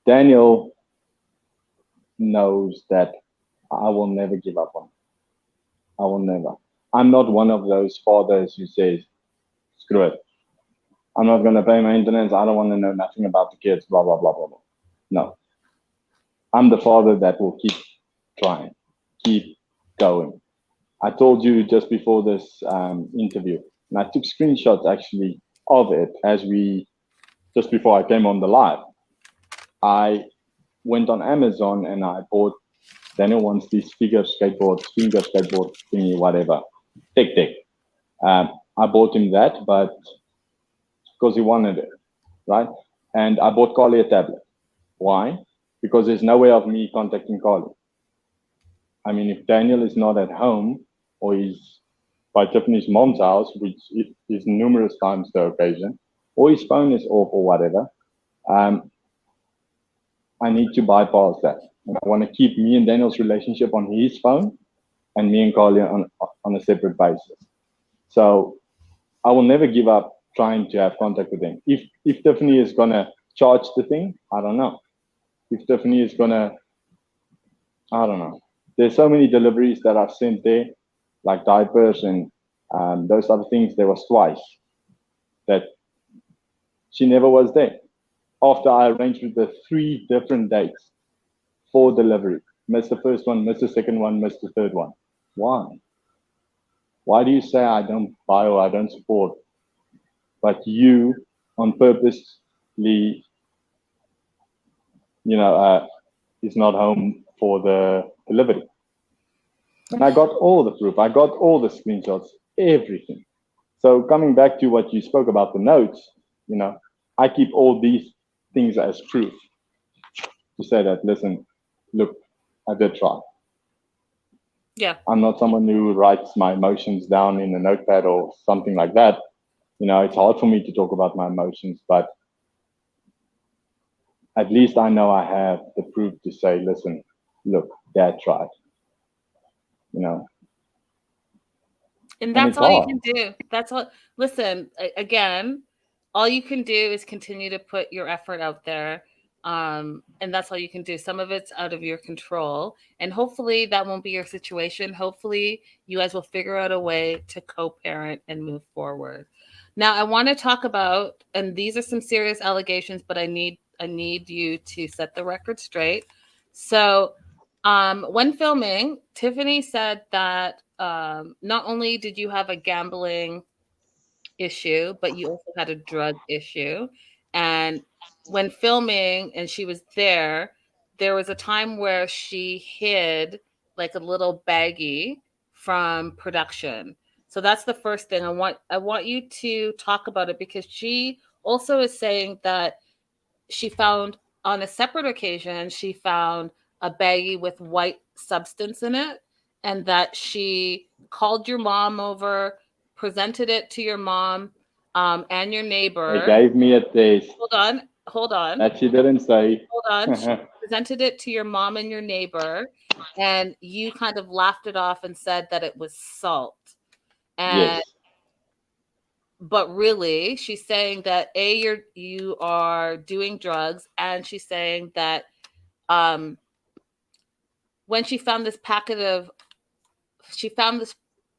Daniel knows that I will never give up on him. I will never. I'm not one of those fathers who says, screw it. I'm not going to pay maintenance. I don't want to know nothing about the kids, blah, blah, blah, blah, blah. No. I'm the father that will keep trying, keep going. I told you just before this interview, and I took screenshots actually of it just before I came on the live. I went on Amazon and I bought, Daniel wants these finger skateboard thingy, whatever, tick. I bought him that, but because he wanted it, right? And I bought Carly a tablet. Why? Because there's no way of me contacting Carly. I mean, if Daniel is not at home or he's by Tiffany's mom's house, which is numerous times the occasion, or his phone is off or whatever, I need to bypass that. And I want to keep me and Daniel's relationship on his phone and me and Carly on a separate basis. So I will never give up trying to have contact with him. If Tiffany is going to charge the thing, I don't know. If Tiffany is going to, I don't know. There's so many deliveries that I've sent there, like diapers and those other things. There was twice that she never was there. After I arranged with the 3 different dates for delivery. Missed the first one, missed the second one, missed the third one. Why? Why do you say I don't buy or I don't support, but you on purposely, is not home for the delivery? And I got all the proof. I got all the screenshots, everything. So coming back to what you spoke about the notes, I keep all these things as proof to say that, listen, look, I did try. Yeah. I'm not someone who writes my emotions down in a notepad or something like that. You know, it's hard for me to talk about my emotions, but at least I know I have the proof to say, listen, look, Dad tried. You know, And and that's it's all you hard. can do. That's all. Listen, again, all you can do is continue to put your effort out there. And that's all you can do. Some of it's out of your control. And hopefully that won't be your situation. Hopefully you guys will figure out a way to co-parent and move forward. Now I want to talk about, and these are some serious allegations, but I need you to set the record straight. So when filming, Tiffany said that not only did you have a gambling issue, but you also had a drug issue. And when filming and she was there was a time where she hid like a little baggie from production. So that's the first thing. I want you to talk about it because she also is saying that she found on a separate occasion, she found a baggie with white substance in it, and that she called your mom over, presented it to your mom and your They neighbor. gave me a test Hold on, that she didn't say. hold on. She presented it to your mom and your neighbor, and you kind of laughed it off and said that it was salt. And Yes. but really she's saying that you are doing drugs, and she's saying that um when she found this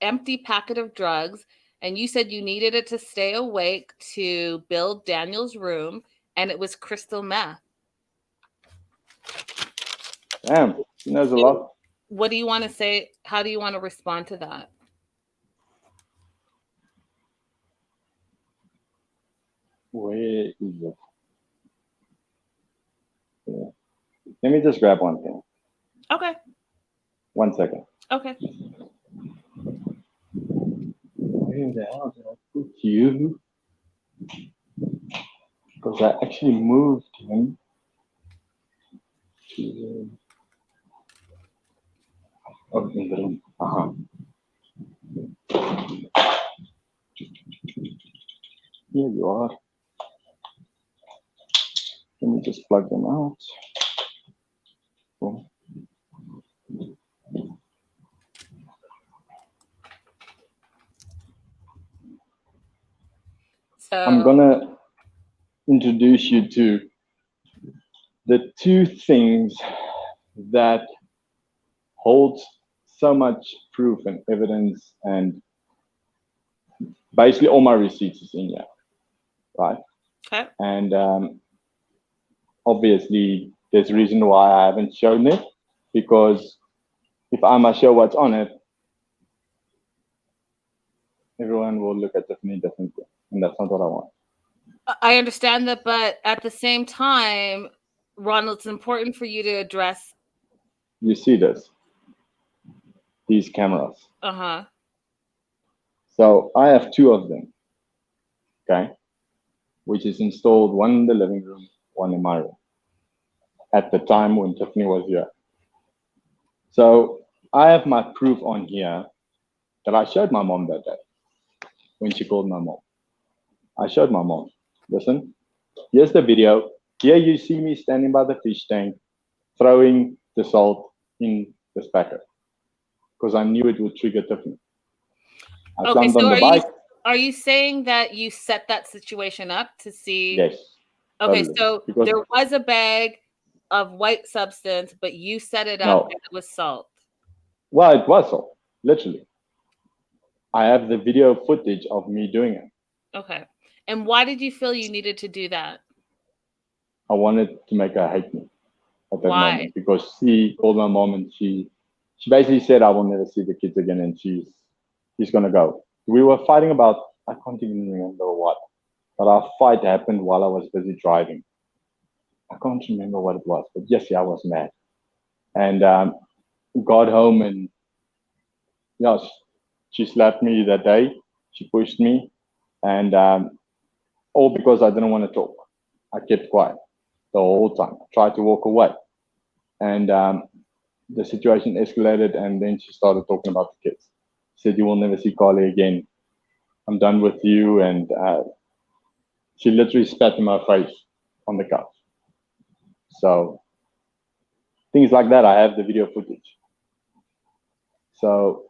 empty packet of drugs, and you said you needed it to stay awake to build Daniel's room, and it was crystal meth. Damn, she knows a lot. What do you want to say? How do you want to respond to that? Where is it? Yeah. Let me just grab one thing. Okay. 1 second. Okay. Where the hell did I put you? Because I actually moved him to the in the room. Here you are. Let me just plug them out. Cool. So I'm gonna introduce you to the two things that holds so much proof and evidence, and basically all my receipts is in here, right? okay. And obviously there's a reason why I haven't shown it, because if I must show what's on it, everyone will look at Tiffany differently, and that's not what I want. I understand that, but at the same time, Ronald, it's important for you to address. You see these cameras. Uh-huh. So I have two of them, okay, which is installed, one in the living room, one in my room, at the time when Tiffany was here. So I have my proof on here that I showed my mom that day when she called my mom. I showed my mom, listen, here's the video. Here you see me standing by the fish tank, throwing the salt in this packet, because I knew it would trigger Tiffany. I Okay, climbed so on the bike. are you saying that you set that situation up to see? Yes. Okay, Totally. so Because there was a bag of white substance, but you set it up no, and it was salt. well, it was salt, literally. I have the video footage of me doing it. Okay. And why did you feel you needed to do that? I wanted to make her hate me at that Why? moment, because she called my mom and she basically said I will never see the kids again, and she's gonna go. We were fighting about, I can't even remember what, but our fight happened while I was busy driving. I can't remember what it was, but yes, yeah, I was mad, and got home, and yeah, she slapped me that day. She pushed me, and all because I didn't want to talk. I kept quiet the whole time. I tried to walk away, and the situation escalated, and then she started talking about the kids. She said, "You will never see Carly again. I'm done with you." And she literally spat in my face on the couch. So things like that, I have the video footage. So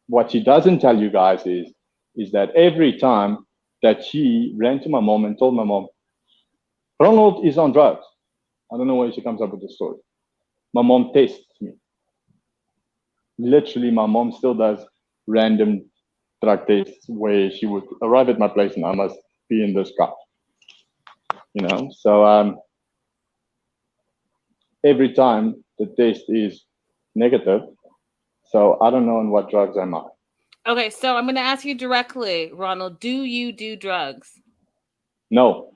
what she doesn't tell you guys is that every time that she ran to my mom and told my mom, Ronald is on drugs. I don't know where she comes up with the story. My mom tests me. Literally, my mom still does random drug tests where she would arrive at my place and I must be in this car. You know, so every time the test is negative, so I don't know on what drugs am I. Okay, so I'm going to ask you directly, Ronald, do you do drugs? No.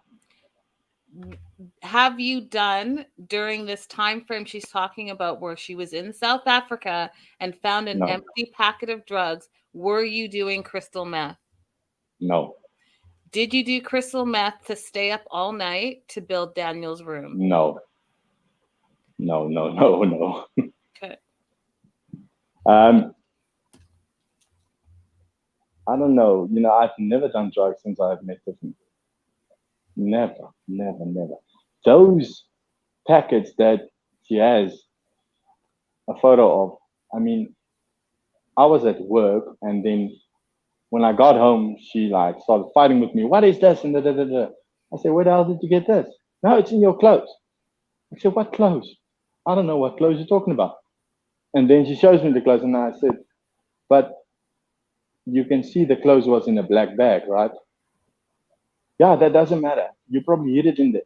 Have you done during this time frame she's talking about where she was in South Africa and found an empty packet of drugs? Were you doing crystal meth? No. Did you do crystal meth to stay up all night to build Daniel's room? No. Okay. I don't know. You know, I've never done drugs since I've met Tiffany. Never. Those packets that she has a photo of, I mean, I was at work, and then when I got home, she like started fighting with me. What is this? And I said, where the hell did you get this? No, it's in your clothes. I said, what clothes? I don't know what clothes you're talking about. And then she shows me the clothes, and I said, but you can see the clothes was in a black bag, right? Yeah, that doesn't matter. You probably hid it in there.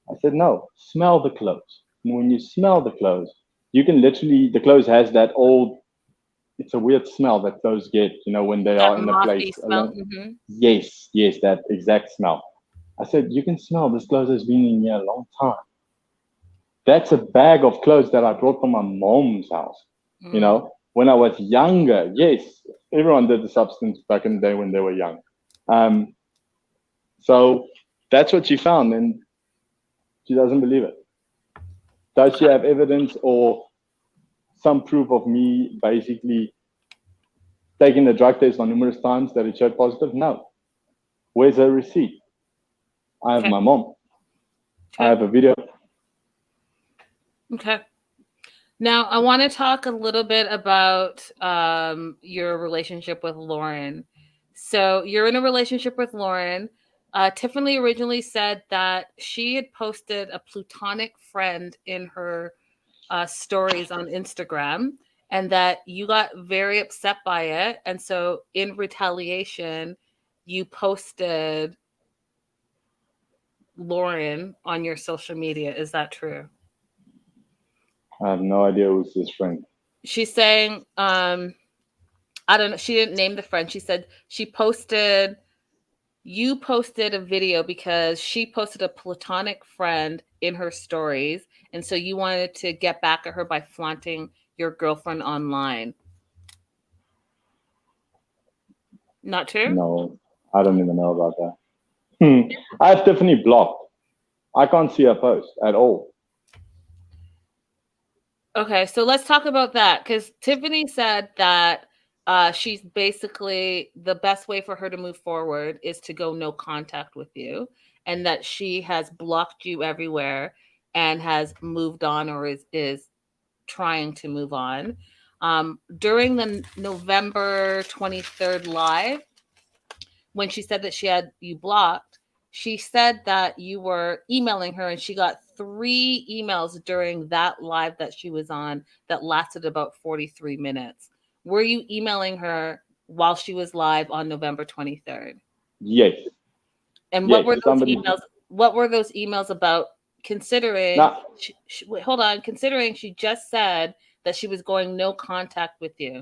I said, no, smell the clothes. And when you smell the clothes, you can literally, the clothes has that old, it's a weird smell that clothes get, you know, when they that are in a place. Smell. Yes, that exact smell. I said, you can smell this clothes has been in here a long time. That's a bag of clothes that I brought from my mom's house. You know, when I was younger, yes, everyone did the substance back in the day when they were young. So that's what she found, and she doesn't believe it. Does she have evidence or some proof of me basically taking the drug test on numerous times that it showed positive? No. Where's her receipt? I have my mom. I have a video. Okay. Now, I want to talk a little bit about your relationship with Lauren. So you're in a relationship with Lauren. Tiffany originally said that she had posted a platonic friend in her stories on Instagram, and that you got very upset by it. And so in retaliation, you posted Lauren on your social media. Is that true? I have no idea who's this friend. She's saying, I don't know. She didn't name the friend. She said you posted a video because she posted a platonic friend in her stories. And so you wanted to get back at her by flaunting your girlfriend online. Not true? No, I don't even know about that. I have Tiffany blocked. I can't see her post at all. Okay, so let's talk about that, because Tiffany said that she's basically, the best way for her to move forward is to go no contact with you, and that she has blocked you everywhere and has moved on, or is trying to move on. During the November 23rd live, when she said that she had you blocked, she said that you were emailing her, and she got 3 emails during that live that she was on that lasted about 43 minutes. Were you emailing her while she was live on November 23rd? Yes. And what were those emails? What were those emails about? Considering, wait, hold on. Considering she just said that she was going no contact with you.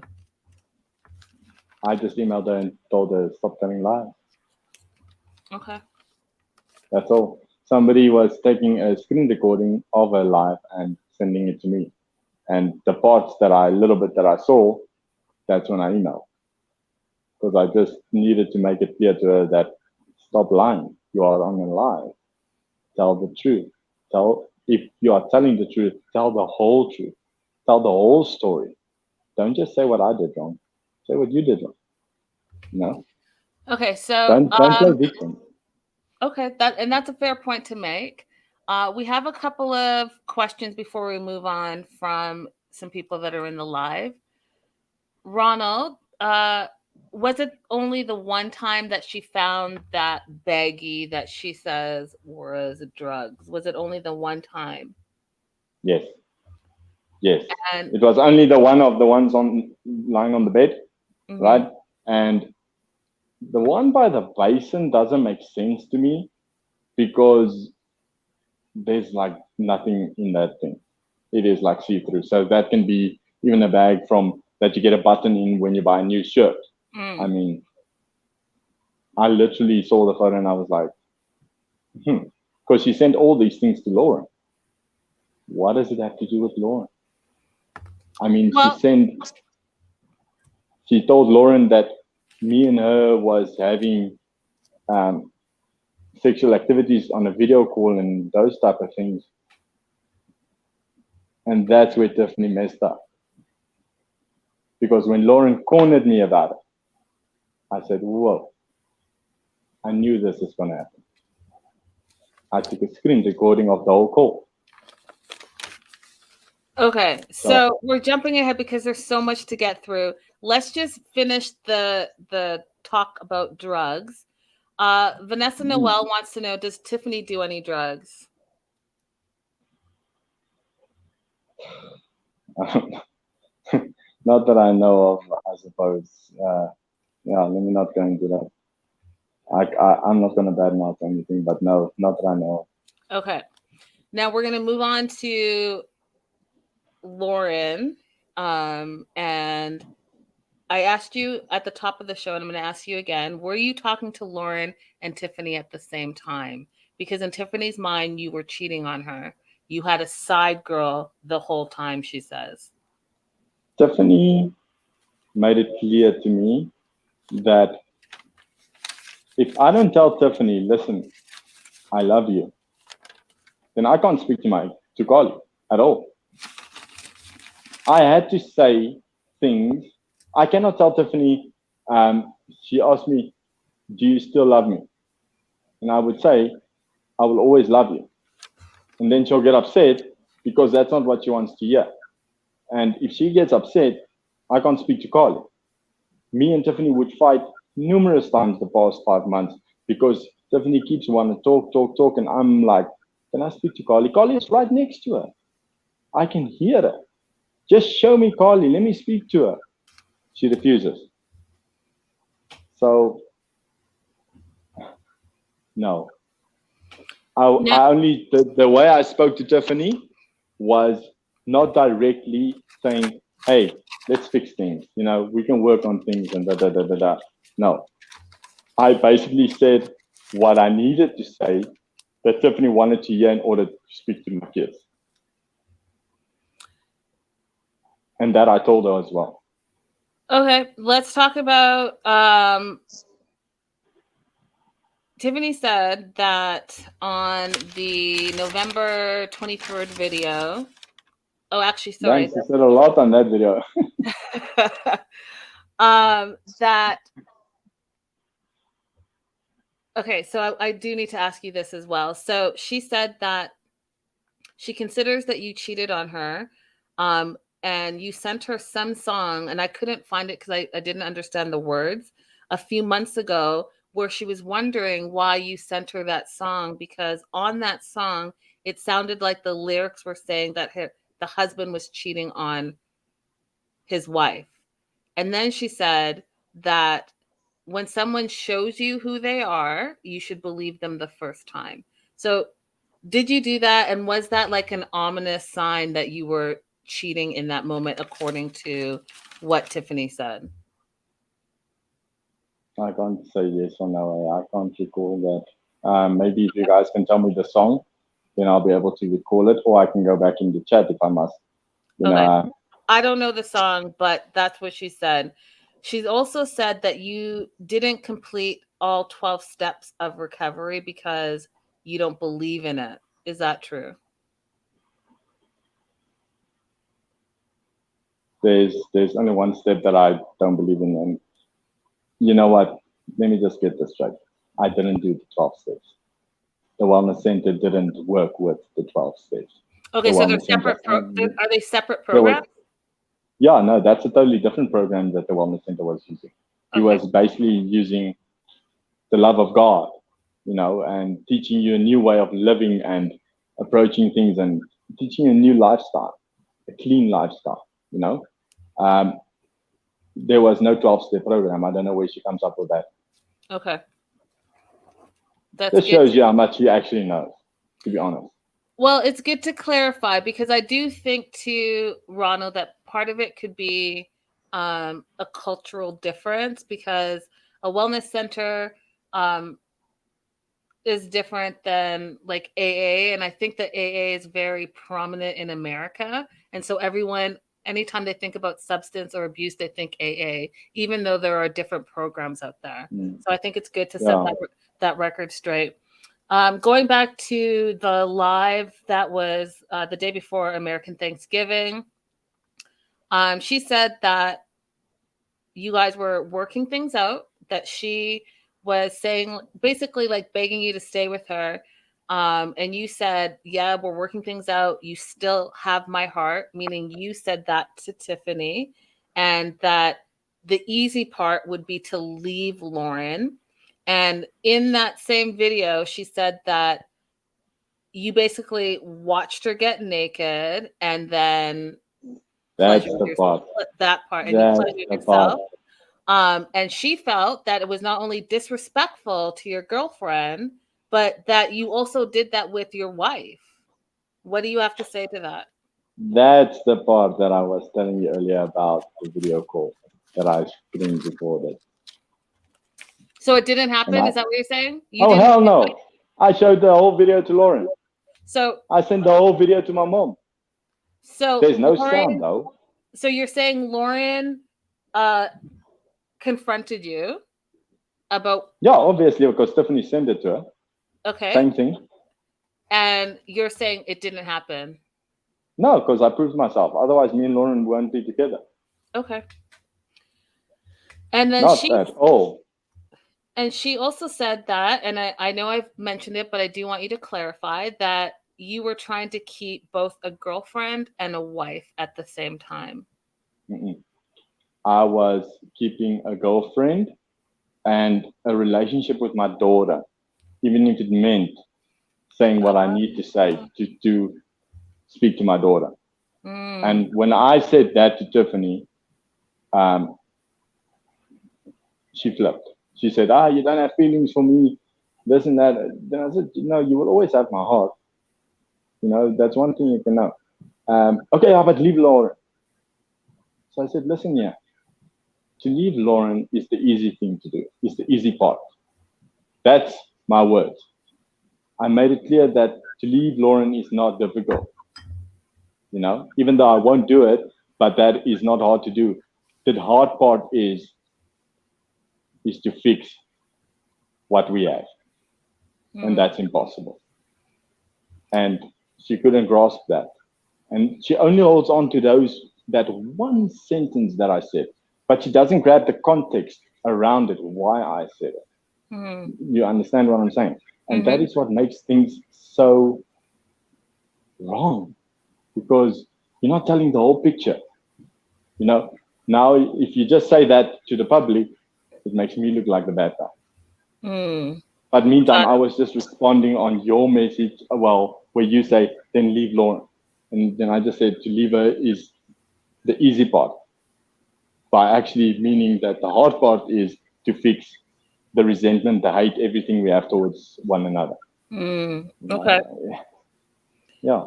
I just emailed her and told her stop telling lies. Okay. That's all. Somebody was taking a screen recording of her live and sending it to me. And the parts that little bit that I saw, that's when I emailed. Because I just needed to make it clear to her that stop lying. You are on a lie. Tell the truth. If you are telling the truth, tell the whole truth. tell the whole story. Don't just say what I did wrong. Say what you did wrong. No. Okay, so Don't play victim. okay, that's a fair point to make. We have a couple of questions before we move on from some people that are in the live. Ronald, was it only the one time that she found that baggie that she says was drugs? Was it only the one time? Yes. Yes. And It was only the one of the ones lying on the bed, right? And the one by the basin doesn't make sense to me because there's like nothing in that thing. It is like see-through. So that can be even a bag from that you get a button in when you buy a new shirt. I mean, I literally saw the photo and I was like, because she sent all these things to Lauren. What does it have to do with Lauren? I mean, she told Lauren that me and her was having sexual activities on a video call and those type of things. And that's where Tiffany messed up. Because when Lauren cornered me about it, I said, whoa, I knew this was going to happen. I took a screen recording of the whole call. Okay, so we're jumping ahead because there's so much to get through. Let's just finish the talk about drugs. Vanessa Noel wants to know, does Tiffany do any drugs? Not that I know of, I suppose. Yeah, let me not go into that. I'm not going to badmouth anything, but no, not that I know of. Okay. Now we're going to move on to Lauren. And I asked you at the top of the show, and I'm going to ask you again, were you talking to Lauren and Tiffany at the same time? Because in Tiffany's mind, you were cheating on her. You had a side girl the whole time, she says. Tiffany made it clear to me that if I don't tell Tiffany, listen, I love you, then I can't speak to Carly at all. I had to say things. I cannot tell Tiffany, she asked me, do you still love me? And I would say, I will always love you. And then she'll get upset because that's not what she wants to hear. And if she gets upset, I can't speak to Carly. Me and Tiffany would fight numerous times the past 5 months because Tiffany keeps wanting to talk. And I'm like, can I speak to Carly? Carly is right next to her. I can hear her. Just show me Carly. Let me speak to her. She refuses. So, no. I only, the way I spoke to Tiffany was not directly saying, hey, let's fix things. You know, we can work on things and da. No. I basically said what I needed to say that Tiffany wanted to hear in order to speak to my kids. And that I told her as well. Okay, let's talk about Tiffany said that on the November 23rd video. Oh, actually, sorry. Thanks. She said a lot on that video. That. Okay, so I do need to ask you this as well. So she said that she considers that you cheated on her, and you sent her some song, and I couldn't find it because I didn't understand the words a few months ago, where she was wondering why you sent her that song, because on that song, it sounded like the lyrics were saying that the husband was cheating on his wife. And then she said that when someone shows you who they are, you should believe them the first time. So did you do that? And was that like an ominous sign that you were cheating in that moment, according to what Tiffany said? I can't say yes or no. I can't recall that. Maybe if you guys can tell me the song, then I'll be able to recall it, or I can go back in the chat if I must. Okay. I don't know the song, but that's what she said. She's also said that you didn't complete all 12 steps of recovery because you don't believe in it. Is that true? there's only one step that I don't believe in, and you know what? Let me just get this straight. I didn't do the 12 steps. The wellness center didn't work with the 12 steps. Okay, The so they're wellness center, separate. Are they separate there was, programs? yeah, no, that's a totally different program that the wellness center was using. He Okay. was basically using the love of God, you know, and teaching you a new way of living and approaching things and teaching you a new lifestyle, a clean lifestyle, you know. There was no 12-step program. I don't know where she comes up with that. Okay. That's This good. shows you how much she actually knows, to be honest. Well, it's good to clarify because I do think too, Ronald, that part of it could be a cultural difference because a wellness center is different than like AA. And I think that AA is very prominent in America. And so everyone, anytime they think about substance or abuse, they think AA, even though there are different programs out there. So I think it's good to set that record straight. Going back to the live that was the day before American Thanksgiving, she said that you guys were working things out, that she was saying, basically like begging you to stay with her. And you said, yeah, we're working things out. You still have my heart, meaning you said that to Tiffany, and that the easy part would be to leave Lauren. And in that same video, she said that you basically watched her get naked and then That's the part. That part, and That's you pleasured the yourself. part. And she felt that it was not only disrespectful to your girlfriend, but that you also did that with your wife. What do you have to say to that? That's the part that I was telling you earlier about the video call that I screen recorded. So it didn't happen? Is that what you're saying? Hell no. I showed the whole video to Lauren. So I sent the whole video to my mom. So there's no sound though. So you're saying Lauren confronted you about? Yeah, obviously, because Tiffany sent it to her. Okay. Same thing. And you're saying it didn't happen? No, because I proved myself. Otherwise, me and Lauren won't be together. Okay. And then Not at all. And she also said that, and I know I've mentioned it, but I do want you to clarify that you were trying to keep both a girlfriend and a wife at the same time. I was keeping a girlfriend and a relationship with my daughter, even if it meant saying what I need to say to speak to my daughter. And when I said that to Tiffany, she flipped. She said, you don't have feelings for me, this and that. Then I said, no, you will always have my heart. You know, that's one thing you can know. Okay, but leave Lauren. So I said, listen here. To leave Lauren is the easy thing to do. It's the easy part. That's my words. I made it clear that to leave Lauren is not difficult. You know, even though I won't do it, but that is not hard to do. The hard part is to fix what we have. And that's impossible. And she couldn't grasp that. And she only holds on to that one sentence that I said, but she doesn't grab the context around it, why I said it. You understand what I'm saying? And that is what makes things so wrong, because you're not telling the whole picture. You know, now if you just say that to the public, it makes me look like the bad guy. But meantime, I was just responding on your message, where you say, then leave Lauren. And then I just said to leave her is the easy part, by actually meaning that the hard part is to fix the resentment, the hate, everything we have towards one another. Okay. Yeah.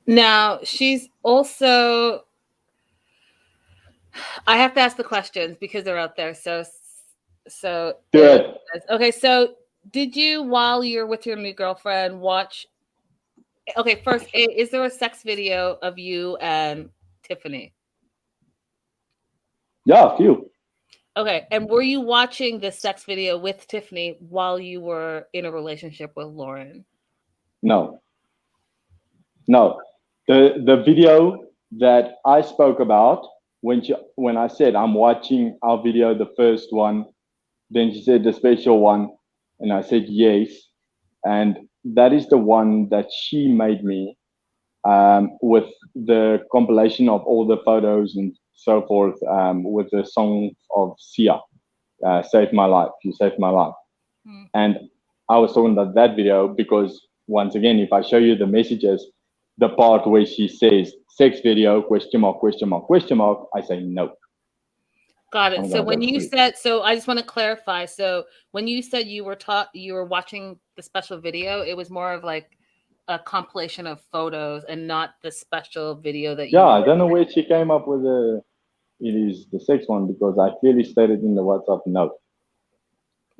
Now, she's also, I have to ask the questions because they're out there. So good. Okay, so did you, while you're with your new girlfriend, watch? Okay, first, is there a sex video of you and Tiffany? Yeah, a few. Okay, and were you watching the sex video with Tiffany while you were in a relationship with Lauren? No. The video that I spoke about when I said I'm watching our video, the first one. Then she said the special one, and I said yes. And that is the one that she made me with the compilation of all the photos and so forth, with the song of Sia, Save My Life, You Saved My Life. And I was talking about that video because, once again, if I show you the messages, the part where she says sex video, question mark, question mark, question mark, I say no. Got it. So when you said, so I just want to clarify. So when you said you were watching the special video, it was more of like a compilation of photos and not the special video that you. Yeah, I don't know where she came up with it is the sex one, because I clearly stated in the WhatsApp no.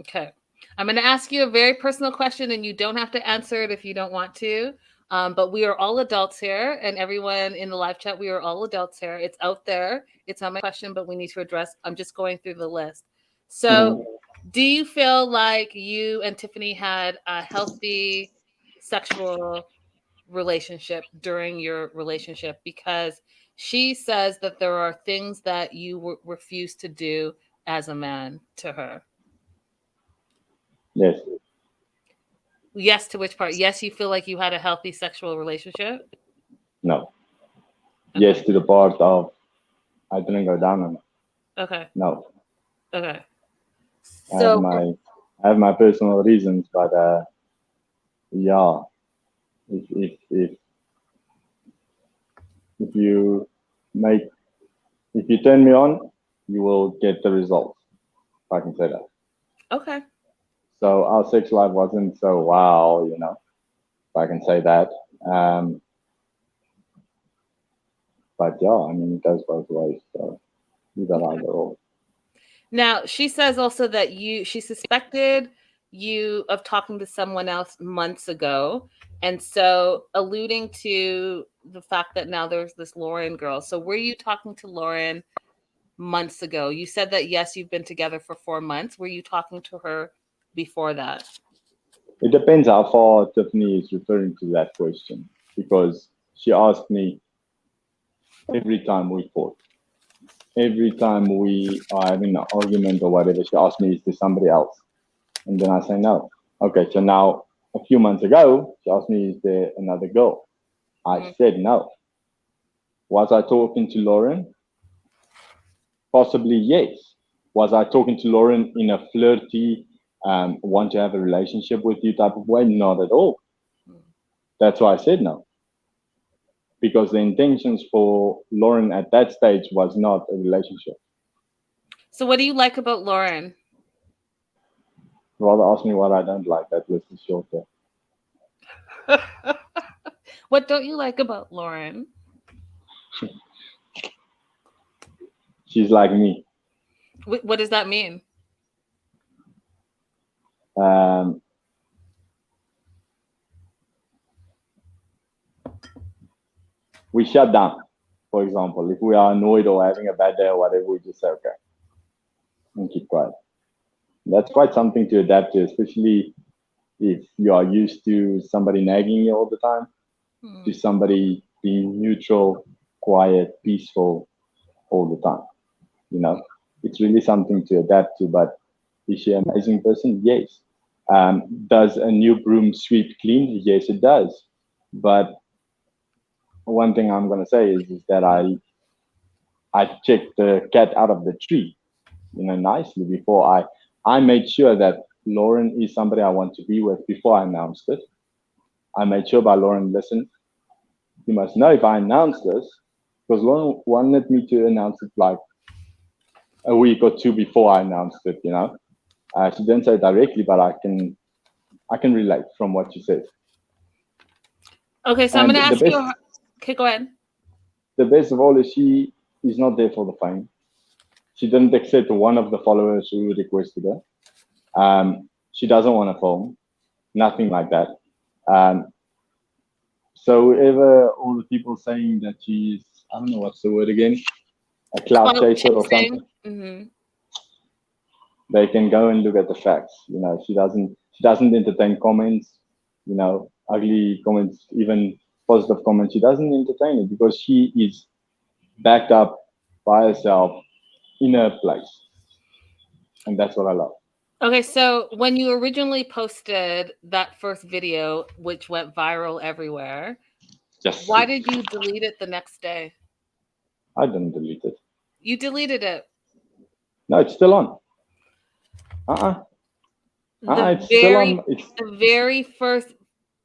Okay. I'm going to ask you a very personal question, and you don't have to answer it if you don't want to. But we are all adults here, and everyone in the live chat, we are all adults here. It's out there. It's not my question, but we need to address. I'm just going through the list. So do you feel like you and Tiffany had a healthy sexual relationship during your relationship? Because she says that there are things that you refuse to do as a man to her. Yes. Yes to which part? Yes, you feel like you had a healthy sexual relationship? No. Okay. Yes to the part of I didn't go down on it. Okay. No. Okay. So I have my personal reasons, but yeah, if you turn me on, you will get the results. If I can say that. Okay. So our sex life wasn't so wow, if I can say that. But yeah, I mean, it goes both ways. So you got either or. Now, she says also that she suspected you of talking to someone else months ago. And so alluding to the fact that now there's this Lauren girl. So were you talking to Lauren months ago? You said that, yes, you've been together for 4 months. Were you talking to her before that? It depends how far Tiffany is referring to that question, because she asked me every time we fought. Every time we are having an argument or whatever, she asks me, is there somebody else? And then I say no. Okay, so now a few months ago, she asked me, is there another girl? I said no. Was I talking to Lauren? Possibly yes. Was I talking to Lauren in a flirty, want to have a relationship with you type of way? Not at all. That's why I said no. Because the intentions for Lauren at that stage was not a relationship. So what do you like about Lauren? Rather ask me what I don't like. That list is shorter. What don't you like about Lauren? She's like me. What does that mean? We shut down. For example, if we are annoyed or having a bad day or whatever, we just say, okay, and keep quiet. That's quite something to adapt to, especially if you are used to somebody nagging you all the time, to somebody being neutral, quiet, peaceful all the time. It's really something to adapt to. But is she an amazing person? Yes. Does a new broom sweep clean? Yes, it does. But one thing I'm going to say is that I checked the cat out of the tree, nicely before I made sure that Lauren is somebody I want to be with before I announced it. I made sure by Lauren, listen, you must know if I announce this, because Lauren wanted me to announce it like a week or two before I announced it, She didn't say it directly, but I can relate from what she says. Okay, so I'm going to ask you. Okay, go ahead. The best of all is she is not there for the fame. She didn't accept one of the followers who requested her. She doesn't want to film, nothing like that. So whoever all the people saying that she's, I don't know what's the word again, a cloud chaser or something, they can go and look at the facts. She doesn't entertain comments, ugly comments, even positive comments. She doesn't entertain it because she is backed up by herself in her place. And that's what I love. Okay, so when you originally posted that first video, which went viral everywhere, Yes. why did you delete it the next day? I didn't delete it. You deleted it. No, it's still on. It's still on. The very first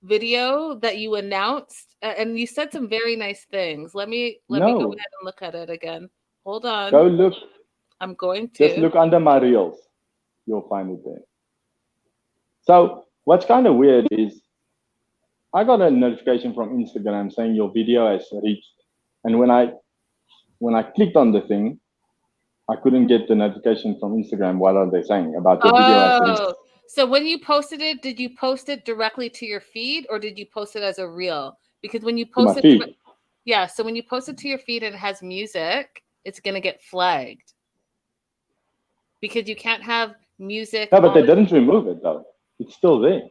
video that you announced, and you said some very nice things. Let me go ahead and look at it again. Hold on. Go look. I'm going to. Just look under my reels. You'll find it there. So what's kind of weird is I got a notification from Instagram saying your video has reached, and when I clicked on the thing, I couldn't get the notification from Instagram. What are they saying about your video has reached? So when you posted it, did you post it directly to your feed or did you post it as a reel? Because when you post it, so when you post it to your feed and it has music, it's gonna get flagged because you can't have music. No, but they didn't remove it though. It's still there.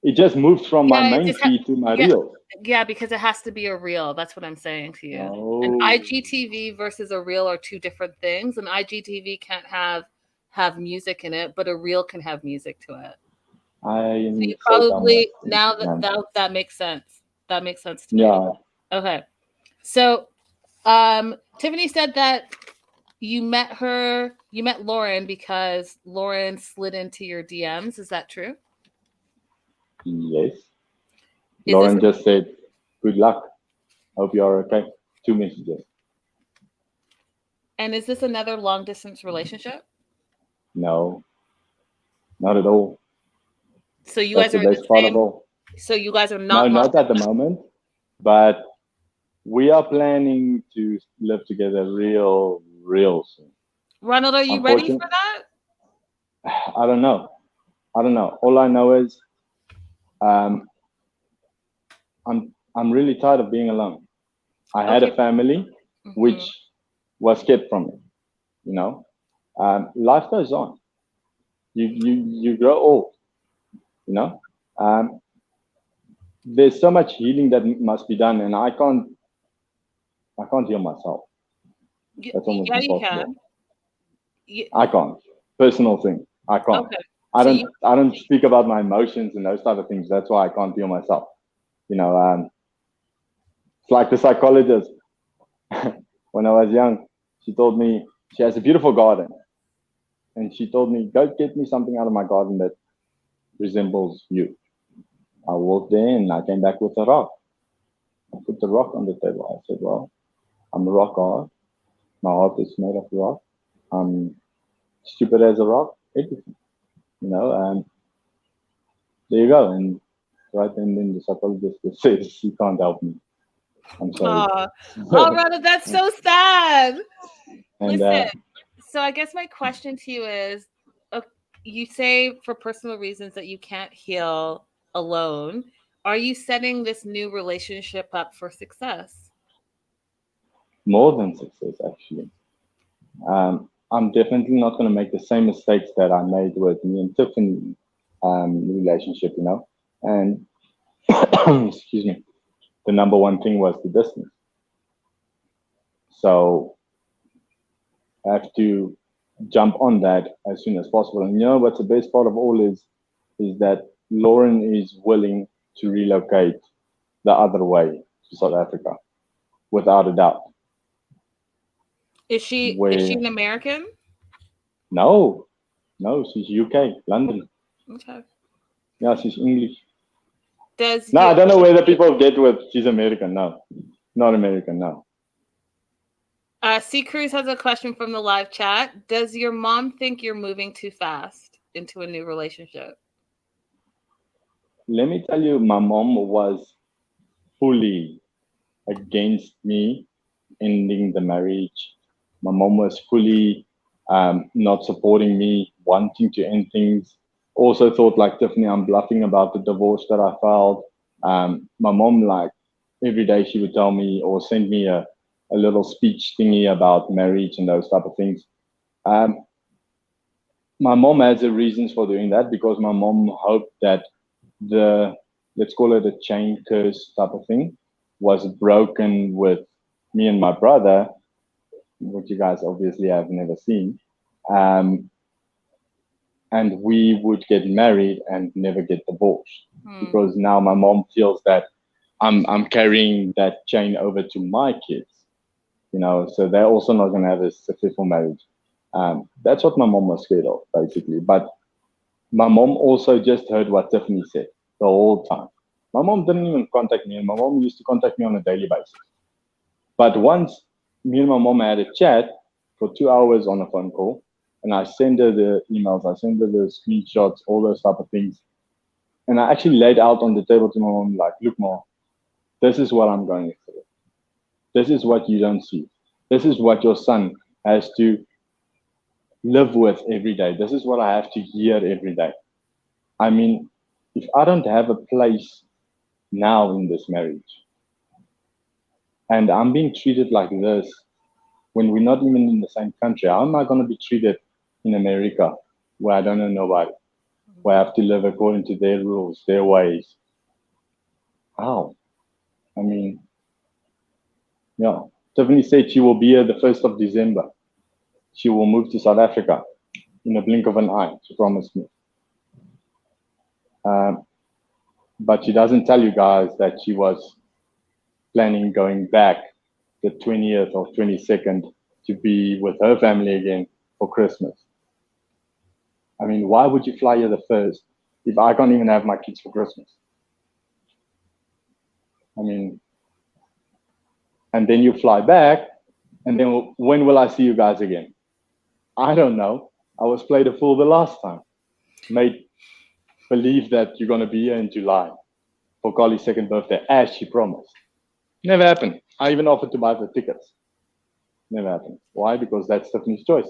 It just moved from my main feed to my reel. Yeah, because it has to be a reel. That's what I'm saying to you. Oh. An IGTV versus a reel are two different things. An IGTV can't have music in it, but a reel can have music to it. That makes sense. That makes sense to me. Yeah. Okay. So Tiffany said that you met Lauren because Lauren slid into your DMs. Is that true? Yes. Lauren just said, "Good luck. Hope you are okay." 2 messages. And is this another long distance relationship? No, not at all. So you guys are in the same. So you guys are not. No, not at the moment, but we are planning to live together real soon. Ronald, are you ready for that? I don't know. All I know is, I'm really tired of being alone. I had a family, which was kept from me. You know, life goes on. You grow old. You know, there's so much healing that must be done, and I can't heal myself. That's almost impossible. I can't. Personal thing. I can't. Okay. I don't speak about my emotions and those type of things. That's why I can't heal myself. You know, it's like the psychologist. When I was young, she told me she has a beautiful garden, and she told me, "Go get me something out of my garden that resembles you." I walked there and I came back with a rock. I put the rock on the table. I said, "Well, I'm a rock art. My heart is made of rock. I'm stupid as a rock. Everything, you know." And there you go. And right then the psychologist says she can't help me. I'm sorry. Oh, Ronald, that's so sad. And, listen, so I guess my question to you is, you say for personal reasons that you can't heal alone. Are you setting this new relationship up for success? More than success, actually. I'm definitely not going to make the same mistakes that I made with me and Tiffany relationship, you know. And excuse me, the number one thing was the distance. So I have to jump on that as soon as possible. And you know what's the best part of all is that Lauren is willing to relocate the other way to South Africa, without a doubt. Is she an American? No, she's UK, London. Okay. Yeah, she's English. I don't know whether people get with she's American. No, not American. No. C. Cruz has a question from the live chat. Does your mom think you're moving too fast into a new relationship? Let me tell you, my mom was fully against me ending the marriage. My mom was fully not supporting me, wanting to end things. Also thought like Tiffany, I'm bluffing about the divorce that I filed. My mom, like every day she would tell me or send me a little speech thingy about marriage and those type of things. My mom has her reasons for doing that because my mom hoped that let's call it a chain curse type of thing, was broken with me and my brother, which you guys obviously have never seen. And we would get married and never get divorced because now my mom feels that I'm carrying that chain over to my kids, so they're also not going to have a successful marriage. That's what my mom was scared of, basically. But my mom also just heard what Tiffany said the whole time. My mom didn't even contact me, and my mom used to contact me on a daily basis. But once me and my mom had a chat for 2 hours on a phone call, and I send her the emails, I send her the screenshots, all those type of things. And I actually laid out on the table to my mom, like, look, Mom, this is what I'm going through. This is what you don't see. This is what your son has to live with every day. This is what I have to hear every day. I mean, if I don't have a place now in this marriage, and I'm being treated like this when we're not even in the same country, how am I going to be treated in America where I don't know nobody, where I have to live according to their rules, their ways? How? I mean, yeah. Tiffany said she will be here the 1st of December. She will move to South Africa in a blink of an eye, she promised me. But she doesn't tell you guys that she was planning going back the 20th or 22nd to be with her family again for Christmas. I mean, why would you fly here the 1st if I can't even have my kids for Christmas? I mean, and then you fly back, and then when will I see you guys again? I don't know. I was played a fool the last time. Made believe that you're going to be here in July for Carly's 2nd birthday, as she promised. Never happened. I even offered to buy the tickets. Never happened. Why? Because that's Tiffany's choice.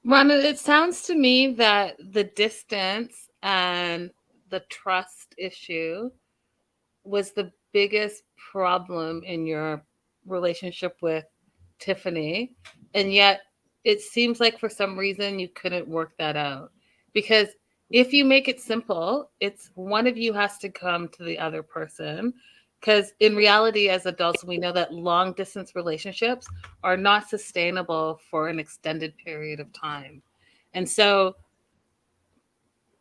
Ronald, it sounds to me that the distance and the trust issue was the biggest problem in your relationship with Tiffany. And yet it seems like for some reason you couldn't work that out. Because if you make it simple, it's one of you has to come to the other person. Because in reality, as adults, we know that long distance relationships are not sustainable for an extended period of time. And so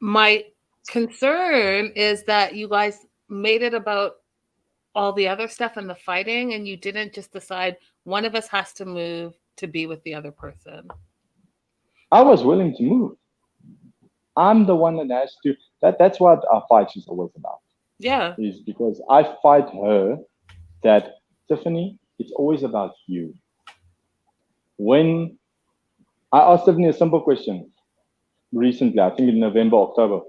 my concern is that you guys made it about all the other stuff and the fighting, and you didn't just decide one of us has to move to be with the other person. I was willing to move. I'm the one that has to. That's what our fight is always about. Yeah. Is because I fight her that, Tiffany, it's always about you. When I asked Tiffany a simple question recently, I think in November, October,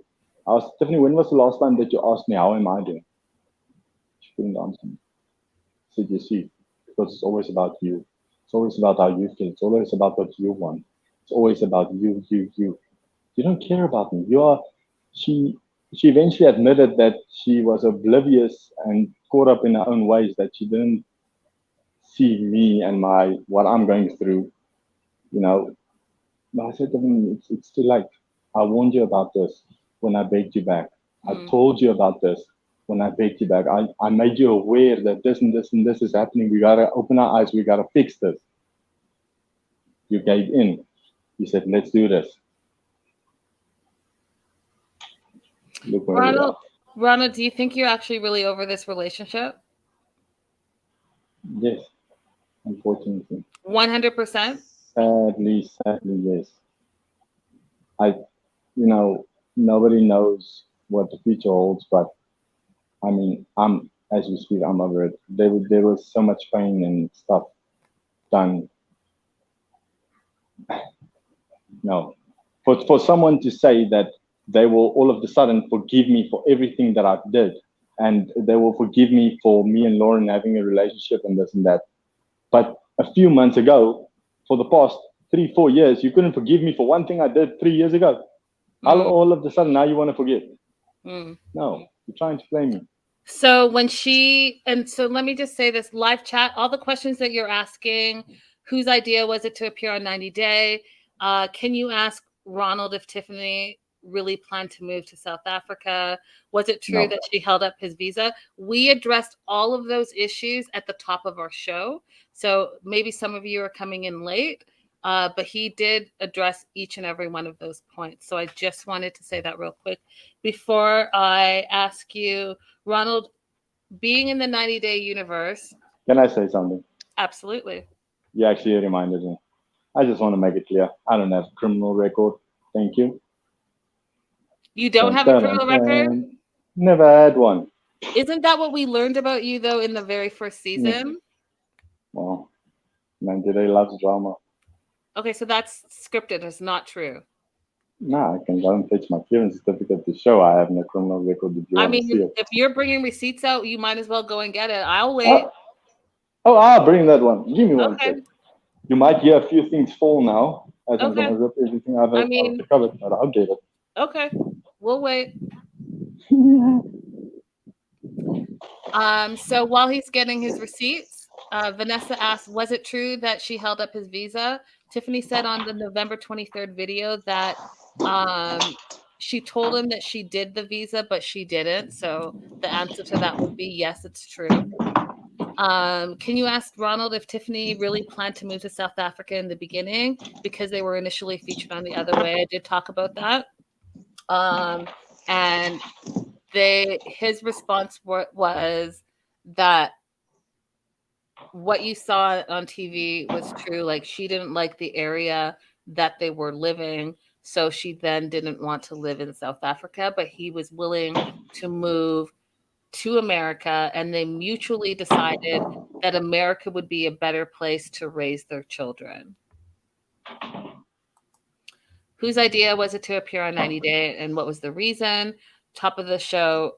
I asked Tiffany, when was the last time that you asked me, how am I doing? She couldn't answer me. I said, you see, because it's always about you. It's always about how you feel. It's always about what you want. It's always about you. You don't care about me. She eventually admitted that she was oblivious and caught up in her own ways, that she didn't see me and what I'm going through, But I said to him, it's too late. I warned you about this when I begged you back. I told you about this when I begged you back. I made you aware that this and this and this is happening. We got to open our eyes. We got to fix this. You gave in. You said, let's do this. Look where we are. Ronald, do you think you're actually really over this relationship? Yes, unfortunately. 100%? Sadly, yes. Nobody knows what the future holds, but I mean, as we speak, I'm over it. There was so much pain and stuff done. No, for someone to say that they will all of a sudden forgive me for everything that I did, and they will forgive me for me and Lauren having a relationship and this and that. But a few months ago, for the past 3-4 years, you couldn't forgive me for one thing I did 3 years ago. All of a sudden now you want to forgive? No, you're trying to play me. So so let me just say this, live chat, all the questions that you're asking, whose idea was it to appear on 90 Day? Can you ask Ronald if Tiffany really planned to move to South Africa? Was it true No. that she held up his visa? We addressed all of those issues at the top of our show. So maybe some of you are coming in late, but he did address each and every one of those points. So I just wanted to say that real quick before I ask you, Ronald, being in the 90-day universe. Can I say something? Absolutely. You actually reminded me. I just want to make it clear. I don't have a criminal record. Thank you. You don't have a criminal record? Never had one. Isn't that what we learned about you, though, in the very first season? Well, 90 Day loves drama. Okay, so that's scripted. It's not true. Nah, I can go and fetch my clearance certificate to show I have no criminal record. I mean, if you're bringing receipts out, you might as well go and get it. I'll wait. I'll bring that one. Give me one Okay. sec. You might hear a few things fall now, as I'm Okay. going to rip everything out of the cupboard, but I'll get it. Okay, we'll wait. So while he's getting his receipts, Vanessa asked, was it true that she held up his visa? Tiffany said on the November 23rd video that she told him that she did the visa, but she didn't. So the answer to that would be yes, it's true. Can you ask Ronald if Tiffany really planned to move to South Africa in the beginning because they were initially featured on The Other Way? I did talk about that. And his response was that what you saw on TV was true. Like, she didn't like the area that they were living, so she then didn't want to live in South Africa, but he was willing to move to America, and they mutually decided that America would be a better place to raise their children. Whose idea was it to appear on 90 Day, and what was the reason? Top of the show,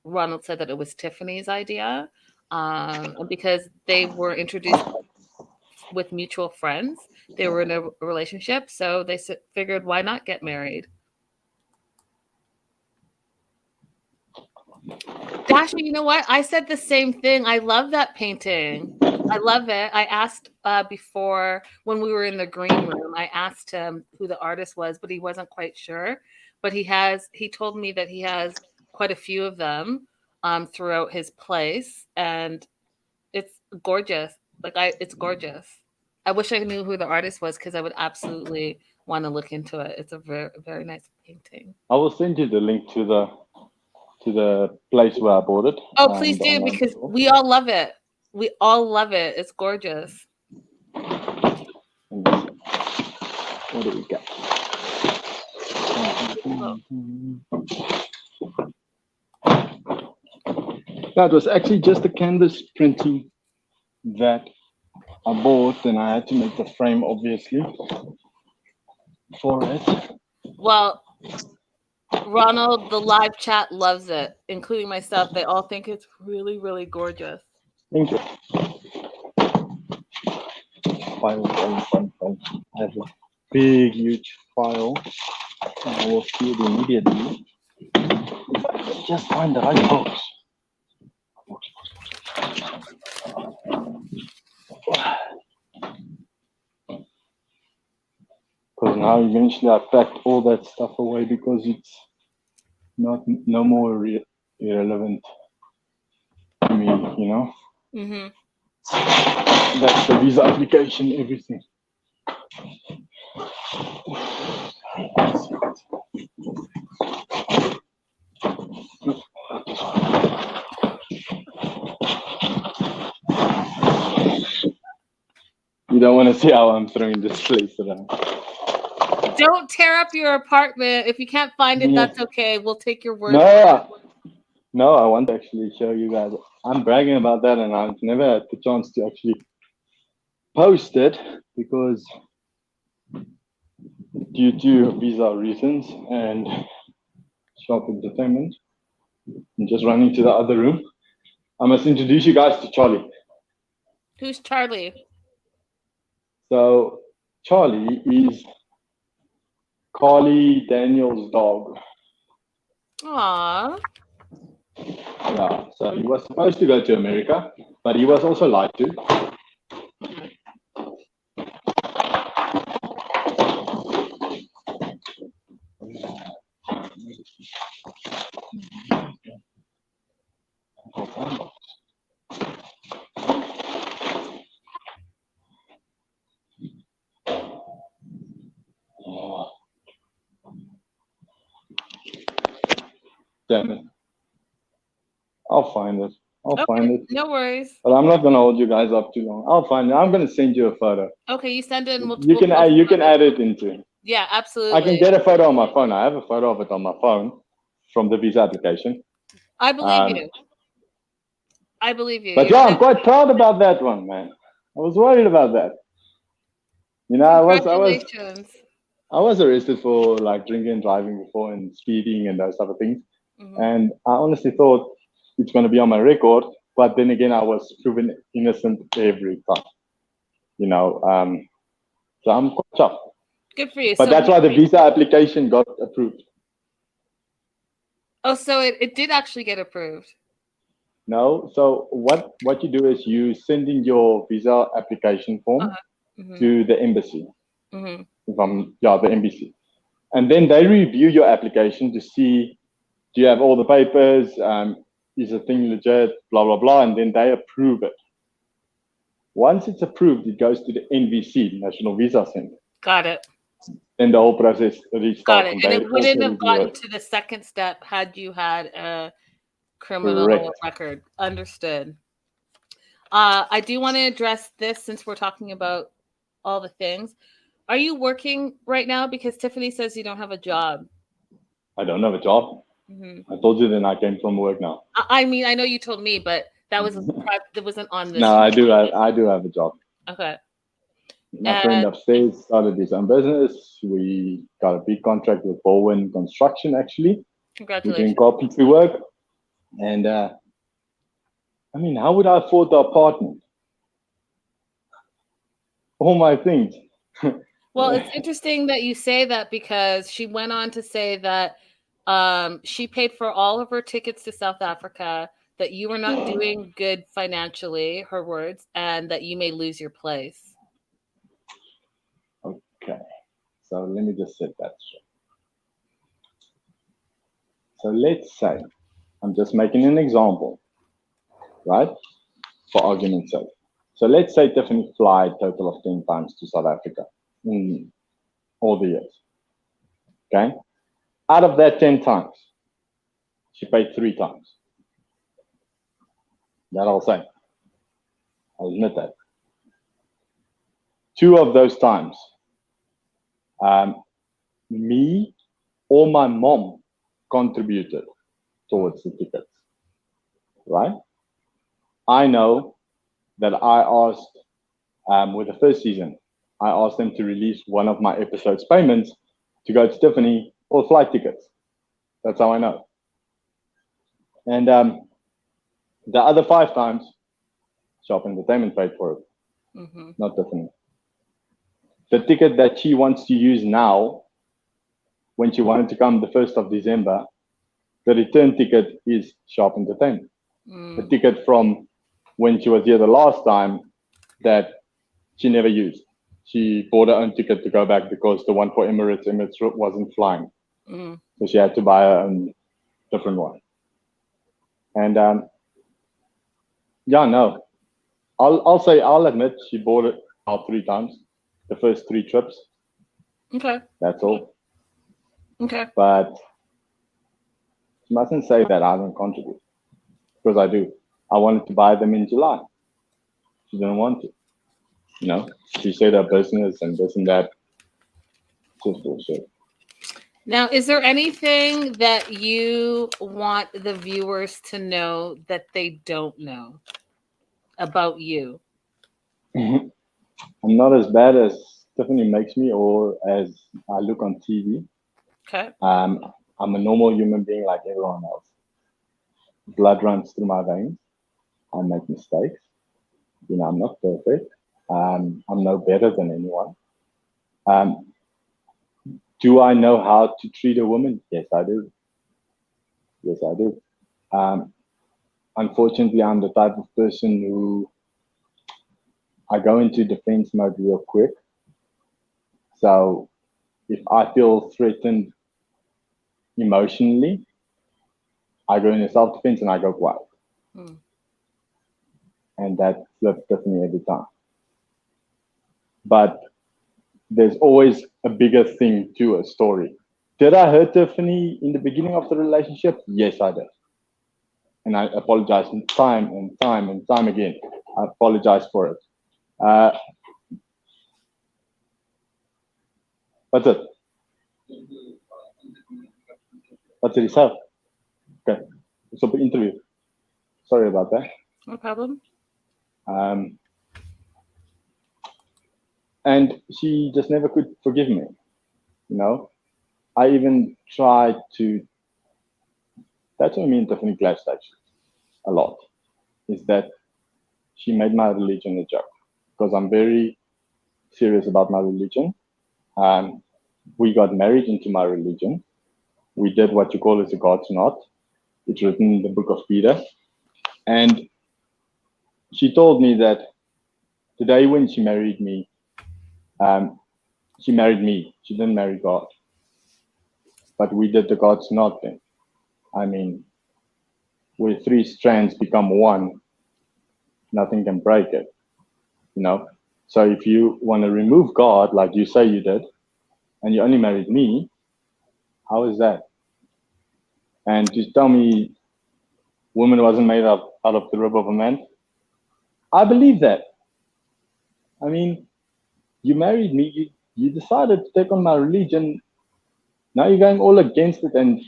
Ronald said that it was Tiffany's idea, because they were introduced with mutual friends. They were in a relationship, so they figured, why not get married? Dasha, you know what? I said the same thing. I love that painting. I love it. I asked before, when we were in the green room, I asked him who the artist was, but he wasn't quite sure. But he told me that he has quite a few of them throughout his place, and it's gorgeous. It's gorgeous. I wish I knew who the artist was, because I would absolutely want to look into it. It's a very, very nice painting. I will send you the link to the place where I bought it. Oh, please do, because we all love it. We all love it. It's gorgeous. What do we got? That was actually just a canvas printing that I bought, and I had to make the frame, obviously, for it. Well, Ronald, the live chat loves it, including myself. They all think it's really, really gorgeous. Thank you. File. I have a big, huge file, and I will see it immediately. Just find the right box. Because now eventually I packed all that stuff away because it's no more irrelevant to me, you know. Mm-hmm. That's the visa application, everything. You don't want to see how I'm throwing this place around. Don't tear up your apartment. If you can't find it, that's okay. We'll take your word. No, I want to actually show you guys. I'm bragging about that, and I've never had the chance to actually post it because due to visa reasons and shop entertainment. I'm just running to the other room. I must introduce you guys to Charlie. Who's Charlie? So Charlie is Carly Daniel's dog. Aww. Yeah, so he was supposed to go to America, but he was also lied to. Damn it. I'll find it. I'll find it. No worries. But I'm not gonna hold you guys up too long. I'll find it. I'm gonna send you a photo. Okay, you send it and we'll You can add it into. Yeah, absolutely. I can get a photo on my phone. I have a photo of it on my phone from the visa application. I believe you. I believe you. But yeah, I'm quite proud about that one, man. I was worried about that. You know, I was arrested for like drinking and driving before and speeding and those type of things. Mm-hmm. And I honestly thought it's going to be on my record, but then again, I was proven innocent every time. You know, so I'm quite chuffed. Good for you. But that's why the visa application got approved. Oh, so it did actually get approved. No, so what you do is you send in your visa application form to the embassy. The embassy, and then they review your application to see do you have all the papers, is the thing legit, blah blah blah, and then they approve it. Once it's approved, it goes to the NVC, National Visa Center. Got it. And the whole process restarts. Got it. And it wouldn't have gotten to the second step had you had a criminal record. Understood. I do want to address this since we're talking about all the things. Are you working right now? Because Tiffany says you don't have a job. I don't have a job. Mm-hmm. I told you then I came from work now. I mean, I know you told me, but that wasn't on this. No, I do have a job. Okay. My friend upstairs started his own business. We got a big contract with Bowen Construction, actually. Congratulations. We're doing carpentry work. And, I mean, how would I afford the apartment? All my things. Well, it's interesting that you say that because she went on to say that she paid for all of her tickets to South Africa, that you were not doing good financially, her words, and that you may lose your place. Okay, so let me just set that straight. So let's say, I'm just making an example, right? For argument's sake. So let's say Tiffany flied a total of 10 times to South Africa in all the years. Okay? Out of that 10 times, she paid 3 times. That I'll say. I'll admit that. 2 of those times, me or my mom contributed towards the tickets, right? I know that I asked, with the first season, I asked them to release one of my episode's payments to go to Tiffany for flight tickets. That's how I know. And the other 5 times, Shop Entertainment paid for it, not Tiffany. The ticket that she wants to use now, when she wanted to come the 1st of December, the return ticket is Shop Entertainment. The ticket from when she was here the last time that she never used. She bought her own ticket to go back because the one for Emirates wasn't flying. So she had to buy her own different one. And I'll admit she bought it out 3 times, the first 3 trips. Okay. That's all. Okay. But she mustn't say that I don't contribute, because I do. I wanted to buy them in July. She didn't want to. You know, she said her business and this and that. Just bullshit. Now, is there anything that you want the viewers to know that they don't know about you? I'm not as bad as Tiffany makes me or as I look on TV. Okay. I'm a normal human being like everyone else. Blood runs through my veins. I make mistakes. You know, I'm not perfect. I'm no better than anyone. Do I know how to treat a woman? Yes, I do. Yes, I do. Unfortunately, I'm the type of person who I go into defense mode real quick. So if I feel threatened emotionally, I go into self-defense and I go quiet. And that flips Tiffany every time. But there's always a bigger thing to a story. Did I hurt Tiffany in the beginning of the relationship? Yes, I did. And I apologize time and time and time again. I apologize for it. That's it. That's it itself. Okay. It's an interview. Sorry about that. No problem. And she just never could forgive me. You know, I even tried to. That's what me and Tiffany clashed actually a lot. Is that she made my religion a joke because I'm very serious about my religion. We got married into my religion. We did what you call as a God's knot. It's written in the book of Peter. And she told me that today when she married me, she married me. She didn't marry God. But we did the God's knot thing. I mean, where three strands become one, nothing can break it. You know? So if you want to remove God, like you say you did, and you only married me, how is that? And to tell me woman wasn't made out of the rib of a man, I believe that. I mean, you married me, you decided to take on my religion. Now you're going all against it and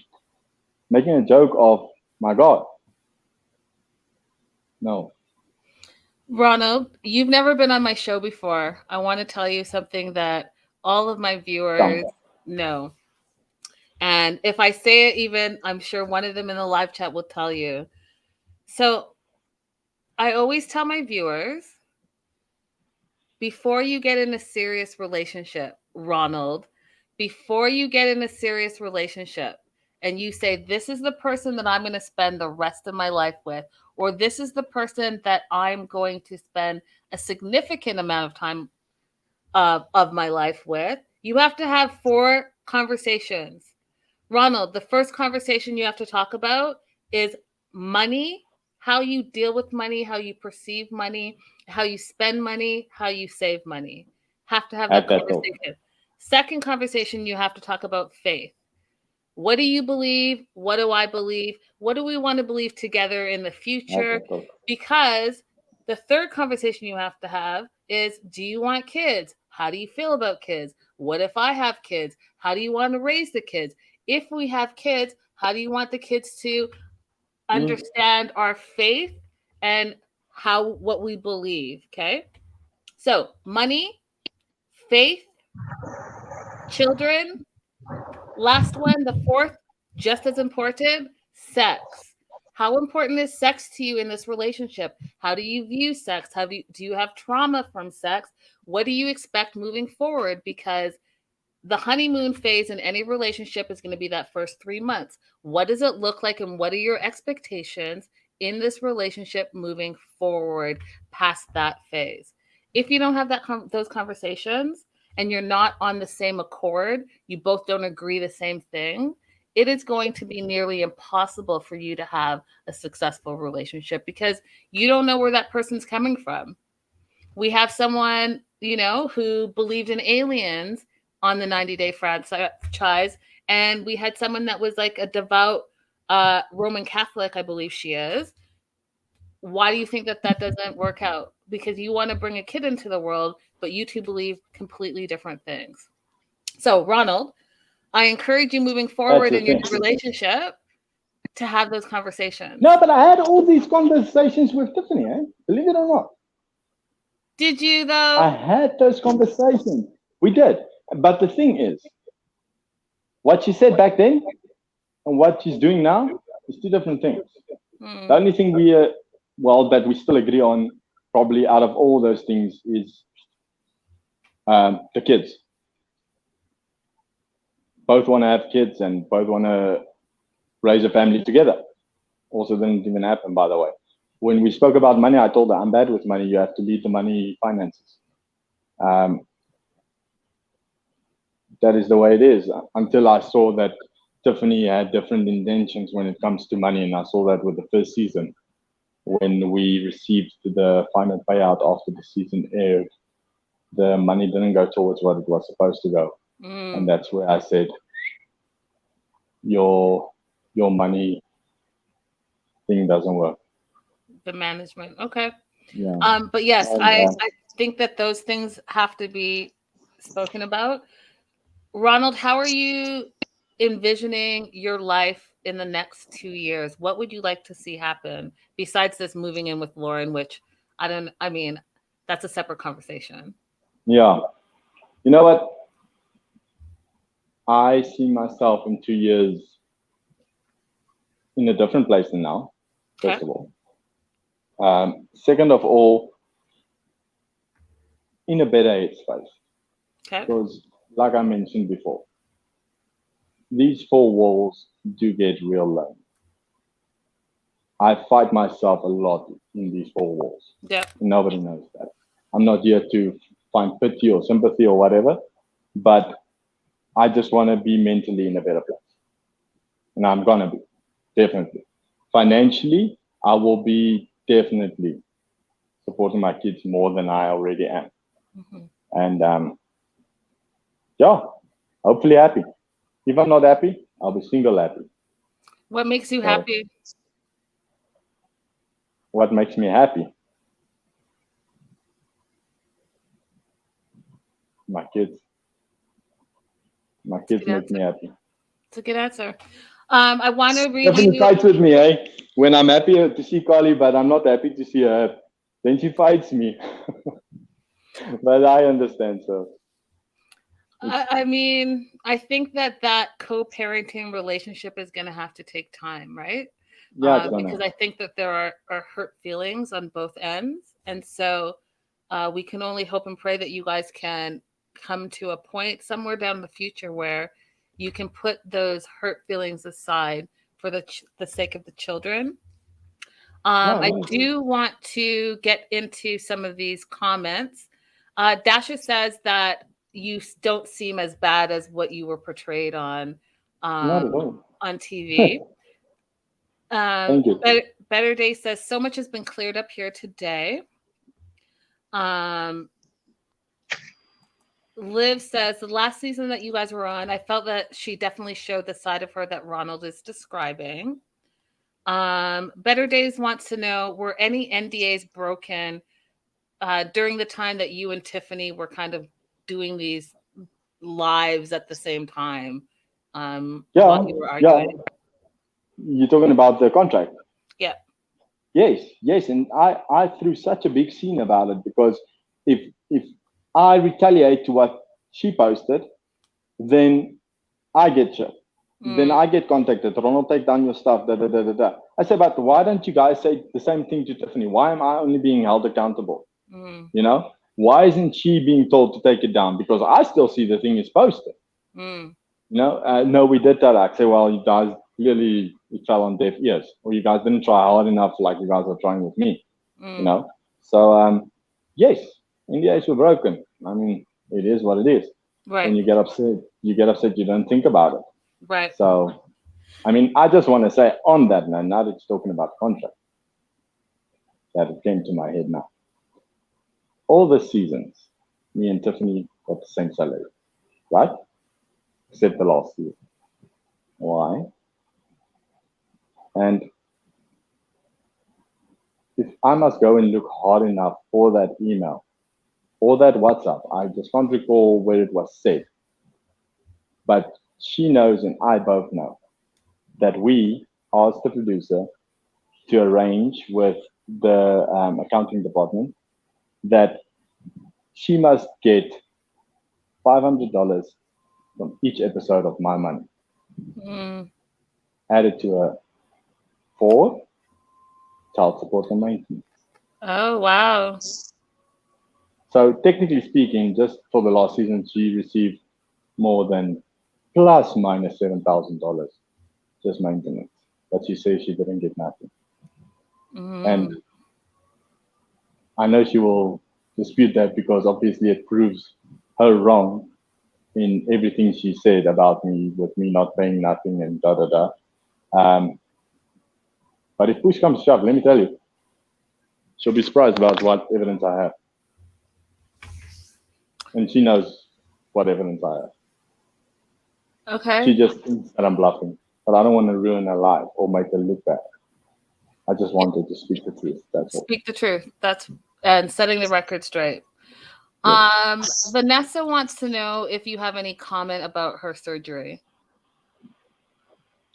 making a joke of my God. No. Ronald, you've never been on my show before. I want to tell you something that all of my viewers know. And if I say it, even I'm sure one of them in the live chat will tell you. So I always tell my viewers, before you get in a serious relationship, Ronald, before you get in a serious relationship and you say, this is the person that I'm going to spend the rest of my life with, or this is the person that I'm going to spend a significant amount of time of my life with, you have to have 4 conversations. Ronald, the first conversation you have to talk about is money, how you deal with money, how you perceive money, how you spend money, how you save money. Have to have that conversation. Second conversation, you have to talk about faith. What do you believe? What do I believe? What do we want to believe together in the future? Because the third conversation you have to have is, do you want kids? How do you feel about kids? What if I have kids? How do you want to raise the kids? If we have kids, how do you want the kids to understand our faith and what we believe? Okay. So money, faith, children. Last one, the fourth, just as important, sex. How important is sex to you in this relationship? How do you view sex? Do you have trauma from sex? What do you expect moving forward? Because the honeymoon phase in any relationship is going to be that first 3 months. What does it look like, and what are your expectations in this relationship moving forward past that phase? If you don't have those conversations and you're not on the same accord, you both don't agree the same thing, it is going to be nearly impossible for you to have a successful relationship because you don't know where that person's coming from. We have someone, who believed in aliens on the 90-day franchise, and we had someone that was like a devout Roman Catholic, I believe she is. Why do you think that doesn't work out? Because you want to bring a kid into the world, but you two believe completely different things. So, Ronald, I encourage you moving forward in your relationship to have those conversations. No, but I had all these conversations with Tiffany, believe it or not. Did you, though? I had those conversations. We did. But the thing is, what she said back then and what she's doing now is 2 different things. The only thing that we still agree on, probably out of all those things, is the kids. Both want to have kids and both want to raise a family together. Also didn't even happen, by the way. When we spoke about money, I told her, I'm bad with money. You have to lead the money finances. That is the way it is. Until I saw that Tiffany had different intentions when it comes to money. And I saw that with the first season. When we received the final payout after the season aired, the money didn't go towards what it was supposed to go. And that's where I said, your money thing doesn't work. The management. Okay. Yeah. But yes, And, I think that those things have to be spoken about. Ronald, how are you envisioning your life in the next 2 years? What would you like to see happen besides this moving in with Lauren, which I mean, that's a separate conversation. yeah. You know what? I see myself in 2 years in a different place than now, first of all. Second of all, in a better headspace. Okay. Because, like I mentioned before, these four walls do get real low. I fight myself a lot in these four walls. Yeah. Nobody knows that. I'm not here to find pity or sympathy or whatever, but I just want to be mentally in a better place. And I'm going to be, definitely. Financially, I will be definitely supporting my kids more than I already am. Mm-hmm. And yeah, hopefully happy. If I'm not happy, I'll be single happy. What makes you happy? What makes me happy? My kids. My kids make me happy. It's a good answer. I want to read Tiffany you. fights with me, eh? When I'm happy to see Carly, but I'm not happy to see her, then she fights me. But I understand, so. I mean, I think that co-parenting relationship is going to have to take time, right? Yeah, because I think that there are hurt feelings on both ends. And so we can only hope and pray that you guys can come to a point somewhere down the future where you can put those hurt feelings aside for the sake of the children. I do want to get into some of these comments. Dasher says that you don't seem as bad as what you were portrayed on TV. Thank you. Better Day says so much has been cleared up here today. Liv says the last season that you guys were on, I felt that she definitely showed the side of her that Ronald is describing. Better Days wants to know, were any NDAs broken during the time that you and Tiffany were kind of doing these lives at the same time while you were arguing? Yeah. You're talking about the contract? Yeah. Yes. And I threw such a big scene about it because if I retaliate to what she posted, then I get shit. Then I get contacted. Ronald, take down your stuff. I say, but why don't you guys say the same thing to Tiffany? Why am I only being held accountable? You know, why isn't she being told to take it down? Because I still see the thing is posted. You know, no, we did that. I say, well, you guys clearly it fell on deaf ears, or you guys didn't try hard enough, like you guys are trying with me. You know, so yes, NDAs were broken. I mean, it is what it is. Right. When you get upset, you don't think about it. Right. So, I mean, I just want to say on that now that you're talking about contract, that it came to my head now. All the seasons, me and Tiffany got the same salary, right? Except the last season. Why? And if I must go and look hard enough for that email or that WhatsApp, I just can't recall where it was said. But she knows and I both know that we asked the producer to arrange with the accounting department that she must get $500 from each episode of my money added to her for child support and maintenance. Oh, wow. So technically speaking, just for the last season, she received more than plus minus $7,000 just maintenance. But she says she didn't get nothing. And I know she will dispute that because obviously it proves her wrong in everything she said about me, with me not paying nothing and da. But if push comes to shove, let me tell you, she'll be surprised about what evidence I have. And she knows what evidence I have. Okay. She just thinks that I'm bluffing. but I don't want to ruin her life or make her look bad. I just wanted to speak the truth. That's all. Speak the truth. And setting the record straight. Yes. Vanessa wants to know if you have any comment about her surgery.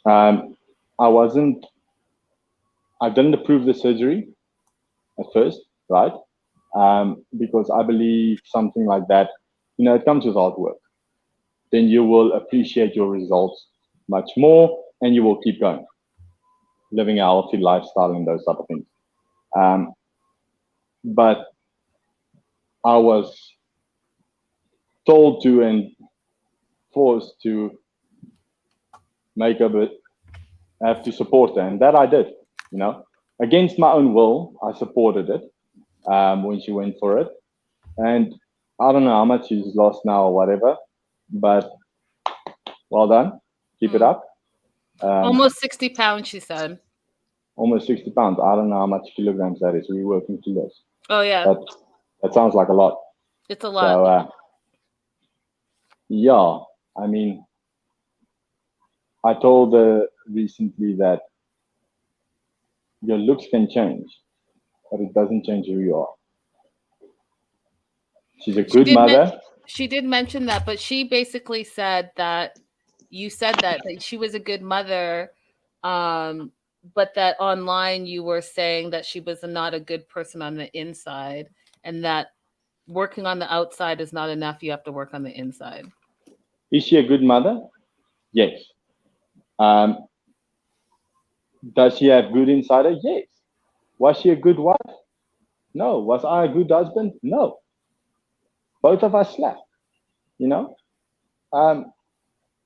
I didn't approve the surgery at first, right? Because I believe something like that, it comes with hard work. Then you will appreciate your results much more, and you will keep going, living a healthy lifestyle and those type of things. But I was told to and forced to make a bit, have to support her, and that I did. Against my own will, I supported it when she went for it, and I don't know how much she's lost now or whatever, but well done, keep it up. Almost 60 pounds, she said. Almost 60 pounds. I don't know how much kilograms that is. We're working kilos. Oh yeah, But that sounds like a lot. it's a lot. So yeah, I mean, I told her recently that your looks can change, but it doesn't change who you are. She's a good mother. She did mention that, but she basically said that you said that she was a good mother, but that online you were saying that she was not a good person on the inside, and that working on the outside is not enough. You have to work on the inside. Is she a good mother? Yes. Does she have good inside her? Yes. Was she a good wife? No. Was I a good husband? No. Both of us slack.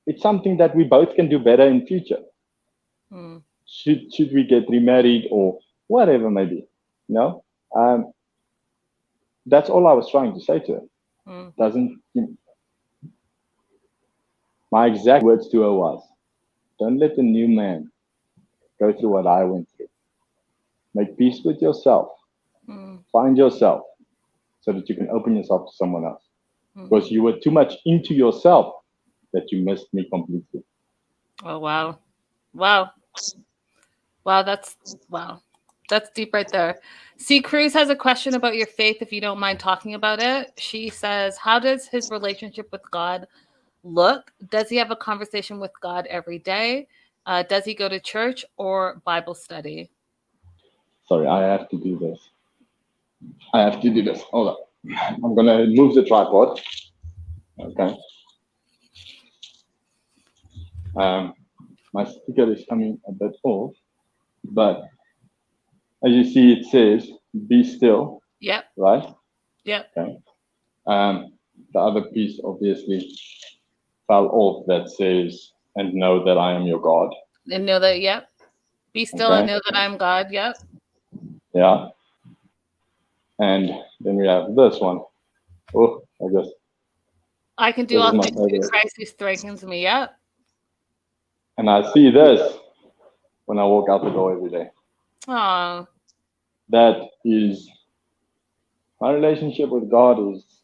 It's something that we both can do better in future. Should we get remarried or whatever maybe, that's all I was trying to say to her. My exact words to her was, don't let the new man go through what I went through. Make peace with yourself. Find yourself so that you can open yourself to someone else. Because you were too much into yourself that you missed me completely. Oh, wow. That's deep right there. C. Cruz has a question about your faith, if you don't mind talking about it. She says, how does his relationship with God look? Does he have a conversation with God every day? Does he go to church or Bible study? Sorry, I have to do this. Hold on. I'm going to move the tripod. Okay. My speaker is coming a bit off, but as you see, it says, be still. Yep. Right? Yep. Okay. The other piece obviously fell off that says, and know that I am your God. And know that, yep. Be still and know that I am God, yep. Yeah. And then we have this one. Oh, I can do all things through Christ who strengthens me, yep. And I see this when I walk out the door every day. Oh. That is, my relationship with God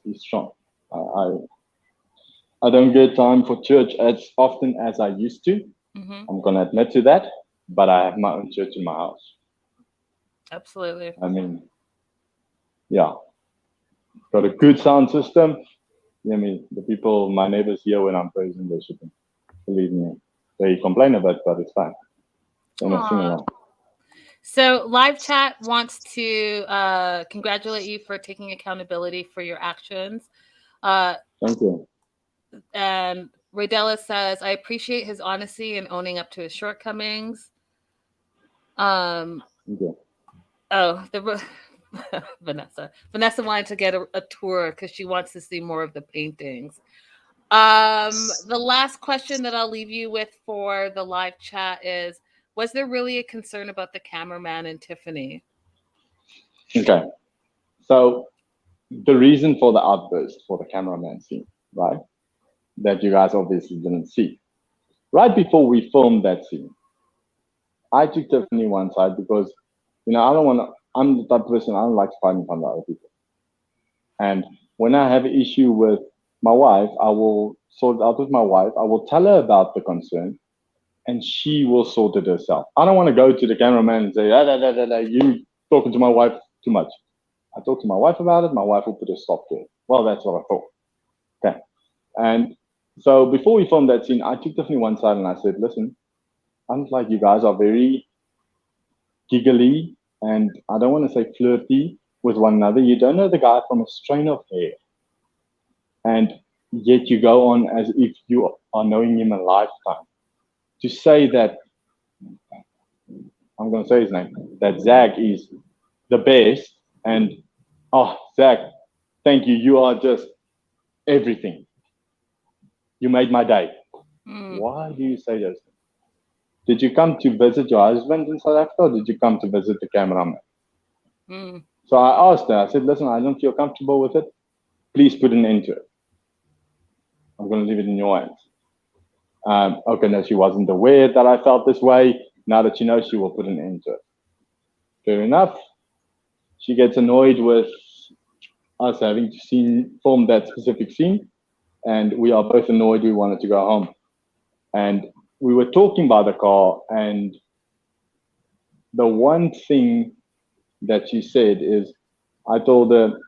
is strong. I don't get time for church as often as I used to. I'm going to admit to that, but I have my own church in my house. Absolutely. I mean, yeah. Got a good sound system. The people, my neighbors hear when I'm praising worshiping. Believe me. They complain a bit, but it's fine. They're not singing along. So live chat wants to congratulate you for taking accountability for your actions. Thank you. And Raydella says, I appreciate his honesty and owning up to his shortcomings. Thank you. Oh, Vanessa wanted to get a tour because she wants to see more of the paintings. The last question that I'll leave you with for the live chat is, was there really a concern about the cameraman and Tiffany? Okay. So the reason for the outburst for the cameraman scene, right, that you guys obviously didn't see. Right before we filmed that scene, I took Tiffany one side because, I'm the type of person, I don't like to fight in front of other people. And when I have an issue with my wife, I will sort it out with my wife. I will tell her about the concern. and she will sort it herself. I don't want to go to the cameraman and say, you talking to my wife too much. I talked to my wife about it. My wife will put a stop to it. Well, that's what I thought. Okay. And so before we filmed that scene, I took Tiffany one side and I said, listen, I'm like, you guys are very giggly and I don't want to say flirty with one another. You don't know the guy from a strain of hair. And yet you go on as if you are knowing him a lifetime. To say that, I'm going to say his name, that Zach is the best and, oh, Zach, thank you. You are just everything. You made my day. Why do you say those things? Did you come to visit your husband in South Africa or did you come to visit the cameraman? So I asked her, I said, listen, I don't feel comfortable with it. Please put an end to it. I'm going to leave it in your hands. Okay, no, she wasn't aware that I felt this way. Now that she knows, she will put an end to it. Fair enough. She gets annoyed with us having to film that specific scene. And we are both annoyed. We wanted to go home. And we were talking by the car. And the one thing that she said is, I told her,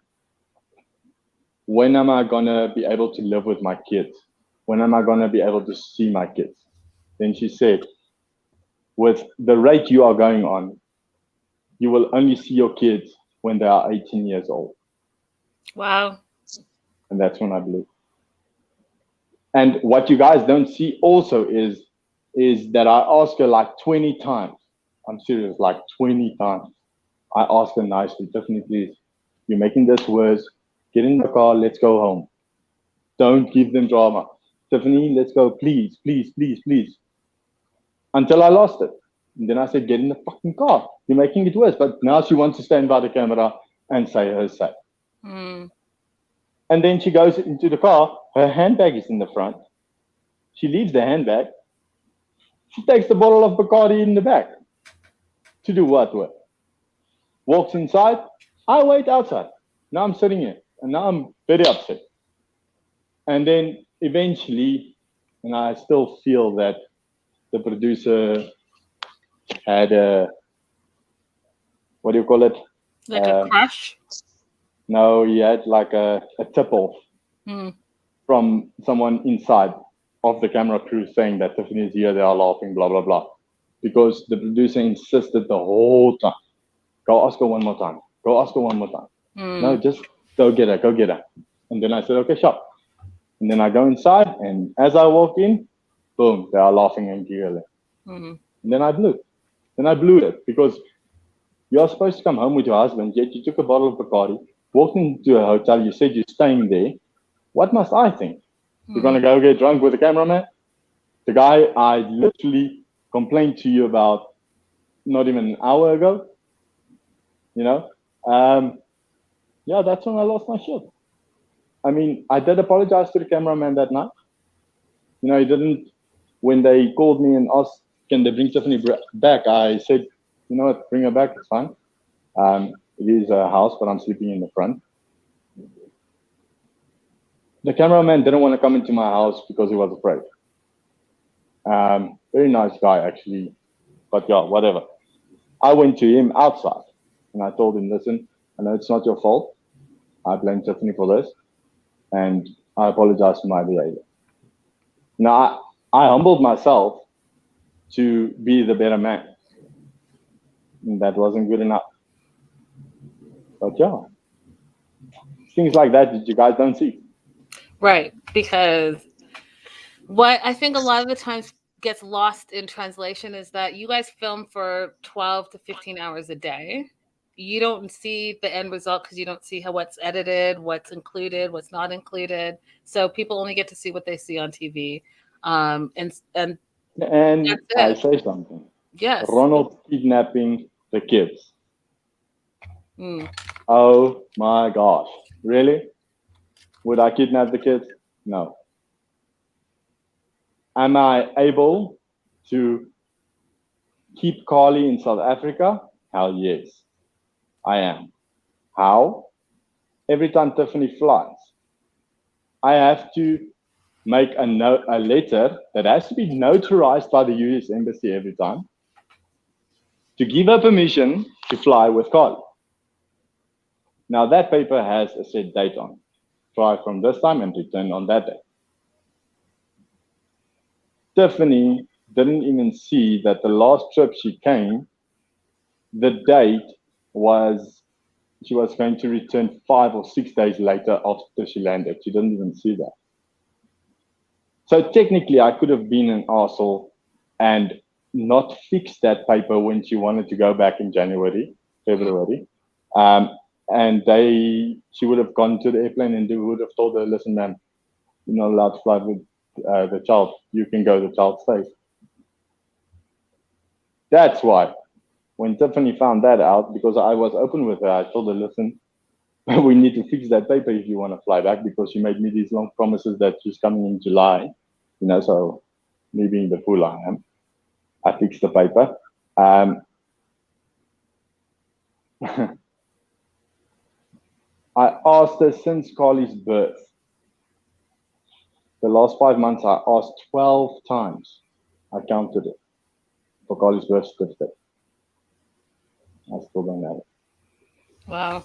when am I going to be able to live with my kids? When am I going to be able to see my kids? Then she said, with the rate you are going on, you will only see your kids when they are 18 years old. Wow. And that's when I blew. And what you guys don't see also is that I ask her like 20 times. I'm serious, like 20 times. I ask her nicely, Tiffany, please, you're making this worse. Get in the car, let's go home. Don't give them drama. Tiffany, let's go, please, please, please, please. Until I lost it. And then I said, get in the fucking car. You're making it worse. But now she wants to stand by the camera and say her say. And then she goes into the car. Her handbag is in the front. She leaves the handbag. She takes the bottle of Bacardi in the back. To do what with? Walks inside. I wait outside. Now I'm sitting here. And now I'm very upset. And then eventually, and I still feel that the producer had a, what do you call it? Like a crush? No, he had like a tip off from someone inside of the camera crew saying that Tiffany is here, they are laughing, blah, blah, blah. Because the producer insisted the whole time, go ask her one more time. Go ask her one more time. No, just go get her, go get her. And then I said, okay, sure. And then I go inside, and as I walk in, boom, they are laughing and giggling. And then I blew. Then I blew it because you're supposed to come home with your husband, yet you took a bottle of Bacardi, walked into a hotel, you said you're staying there. What must I think? You're going to go get drunk with the cameraman? The guy I literally complained to you about not even an hour ago, you know? Yeah, that's when I lost my shit. I mean, I did apologize to the cameraman that night. You know, he didn't, when they called me and asked, can they bring Tiffany back? I said, you know what, bring her back, it's fine. It is a house, but I'm sleeping in the front. The cameraman didn't want to come into my house because he was afraid. Very nice guy, actually. But yeah, whatever. I went to him outside and I told him, listen, I know it's not your fault. I blame Tiffany for this. And I apologize for my behavior. Now, I humbled myself to be the better man. And that wasn't good enough. But yeah, things like that you guys don't see. Right, because what I think a lot of the times gets lost in translation is that you guys film for 12 to 15 hours a day. You don't see the end result because you don't see how what's edited, what's included, what's not included. So people only get to see what they see on TV. And I say something. Yes. Ronald kidnapping the kids. Oh my gosh. Really? Would I kidnap the kids? No. Am I able to keep Carly in South Africa? Hell yes, I am. How? Every time Tiffany flies, I have to make a letter that has to be notarized by the US Embassy every time to give her permission to fly with Carly. Now that paper has a set date on it. Fly from this time and return on that day. Tiffany didn't even see that the last trip she came, the date was she was going to return 5 or 6 days later after she landed. She didn't even see that. So technically, I could have been an arsehole and not fixed that paper when she wanted to go back in February. And she would have gone to the airplane and they would have told her, listen, ma'am, you're not allowed to fly with the child. You can go, the child stays. That's why when Tiffany found that out, because I was open with her, I told her, listen, we need to fix that paper if you want to fly back, because she made me these long promises that she's coming in July, so me being the fool I am, I fixed the paper. I asked her since Carly's birth. The last 5 months, I asked 12 times. I counted it for Carly's birth certificate. I still don't have it. Wow.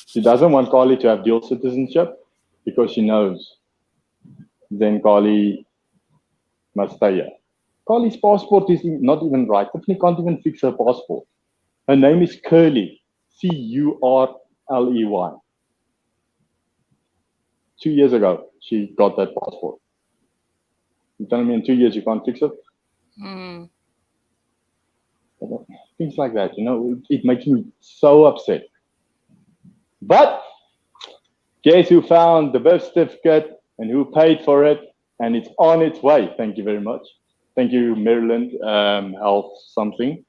She doesn't want Carly to have dual citizenship because she knows then Carly must stay here. Carly's passport is not even right. Tiffany can't even fix her passport. Her name is Curly, Curley. 2 years ago, she got that passport. You're telling me in 2 years you can't fix it? Mm. Things like that, it makes me so upset. But guess who found the birth certificate and who paid for it? And it's on its way. Thank you very much. Thank you, Maryland Health something.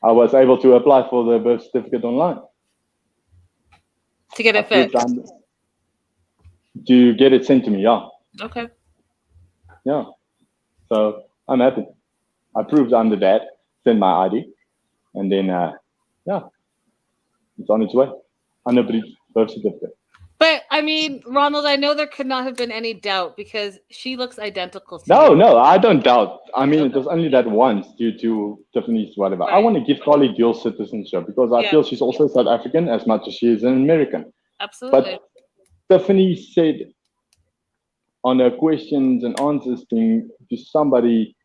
I was able to apply for the birth certificate online. To get it fixed? To get it sent to me, yeah. Okay. Yeah. So I'm happy. I proved I'm the dad, sent my ID, and then, it's on its way. Unabridged birth certificate. But, I mean, Ronald, I know there could not have been any doubt because she looks identical to No, you. no, I don't doubt. I mean, It was only that once due to Tiffany's whatever. Right. I want to give Carly dual citizenship because I feel she's also South African as much as she is an American. Absolutely. But Tiffany said on her questions and answers thing to somebody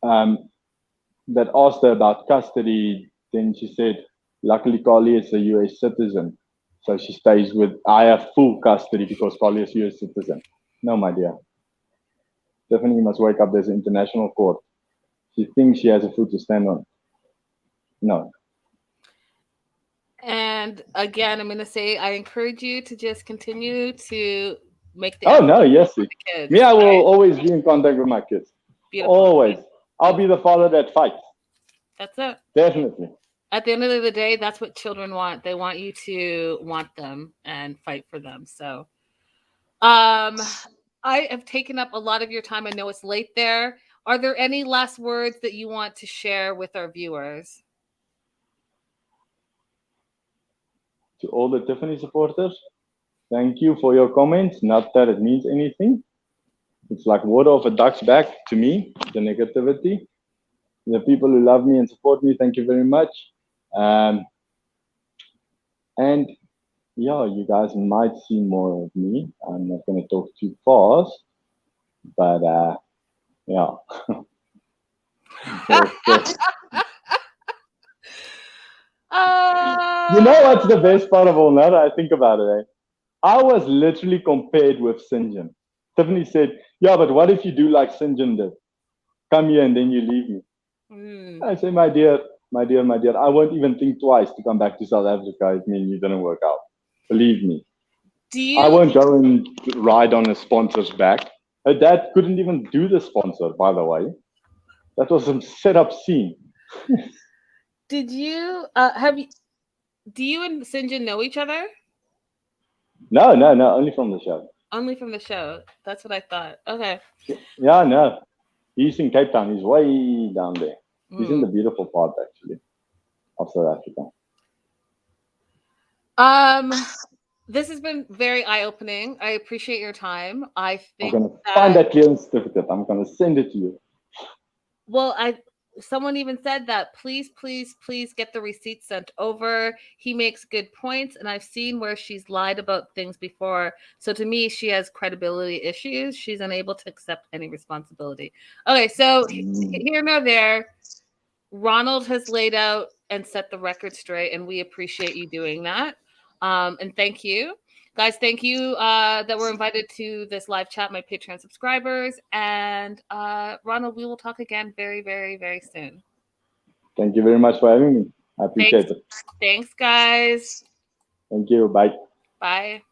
that asked her about custody, then she said, luckily Carly is a US citizen. So she stays I have full custody because Carly is a US citizen. No, my dear. Tiffany must wake up. There's an international court. She thinks she has a foot to stand on. No. And again, I'm going to say I encourage you to just continue to make the Oh, no, yes. for the kids. Me, I will always be in contact with my kids. Beautiful. Always. I'll be the father that fights. That's it. Definitely. At the end of the day, that's what children want. They want you to want them and fight for them. So I have taken up a lot of your time. I know it's late there. Are there any last words that you want to share with our viewers? To all the Tiffany supporters, thank you for your comments. Not that it means anything. It's like water off a duck's back to me, the negativity. The people who love me and support me, thank you very much. And yeah, you guys might see more of me. I'm not going to talk too fast, but yeah. You know what's the best part of all that? I think about it. I was literally compared with St. John. Tiffany said, yeah, but what if you do like St. John did? Come here and then you leave me. I say, my dear, I won't even think twice to come back to South Africa if me and you didn't work out. Believe me. I won't go and ride on a sponsor's back. Her dad couldn't even do the sponsor, by the way. That was some set up scene. Did you do you and Sinjin know each other? No, only from the show. Only from the show. That's what I thought. Okay. Yeah, no. He's in Cape Town. He's way down there. He's in the beautiful part, actually, of South Africa. This has been very eye-opening. I appreciate your time. I I'm think gonna find that clearance certificate. I'm gonna send it to you. well, someone even said that please get the receipt sent over. He makes good points, and I've seen where she's lied about things before. So to me, she has credibility issues. She's unable to accept any responsibility. Okay, so here nor there, Ronald has laid out and set the record straight, and we appreciate you doing that. And thank you. Guys, thank you that were invited to this live chat, my Patreon subscribers. And Ronald, we will talk again very, very, very soon. Thank you very much for having me. I appreciate it. Thanks, guys. Thank you. Bye. Bye.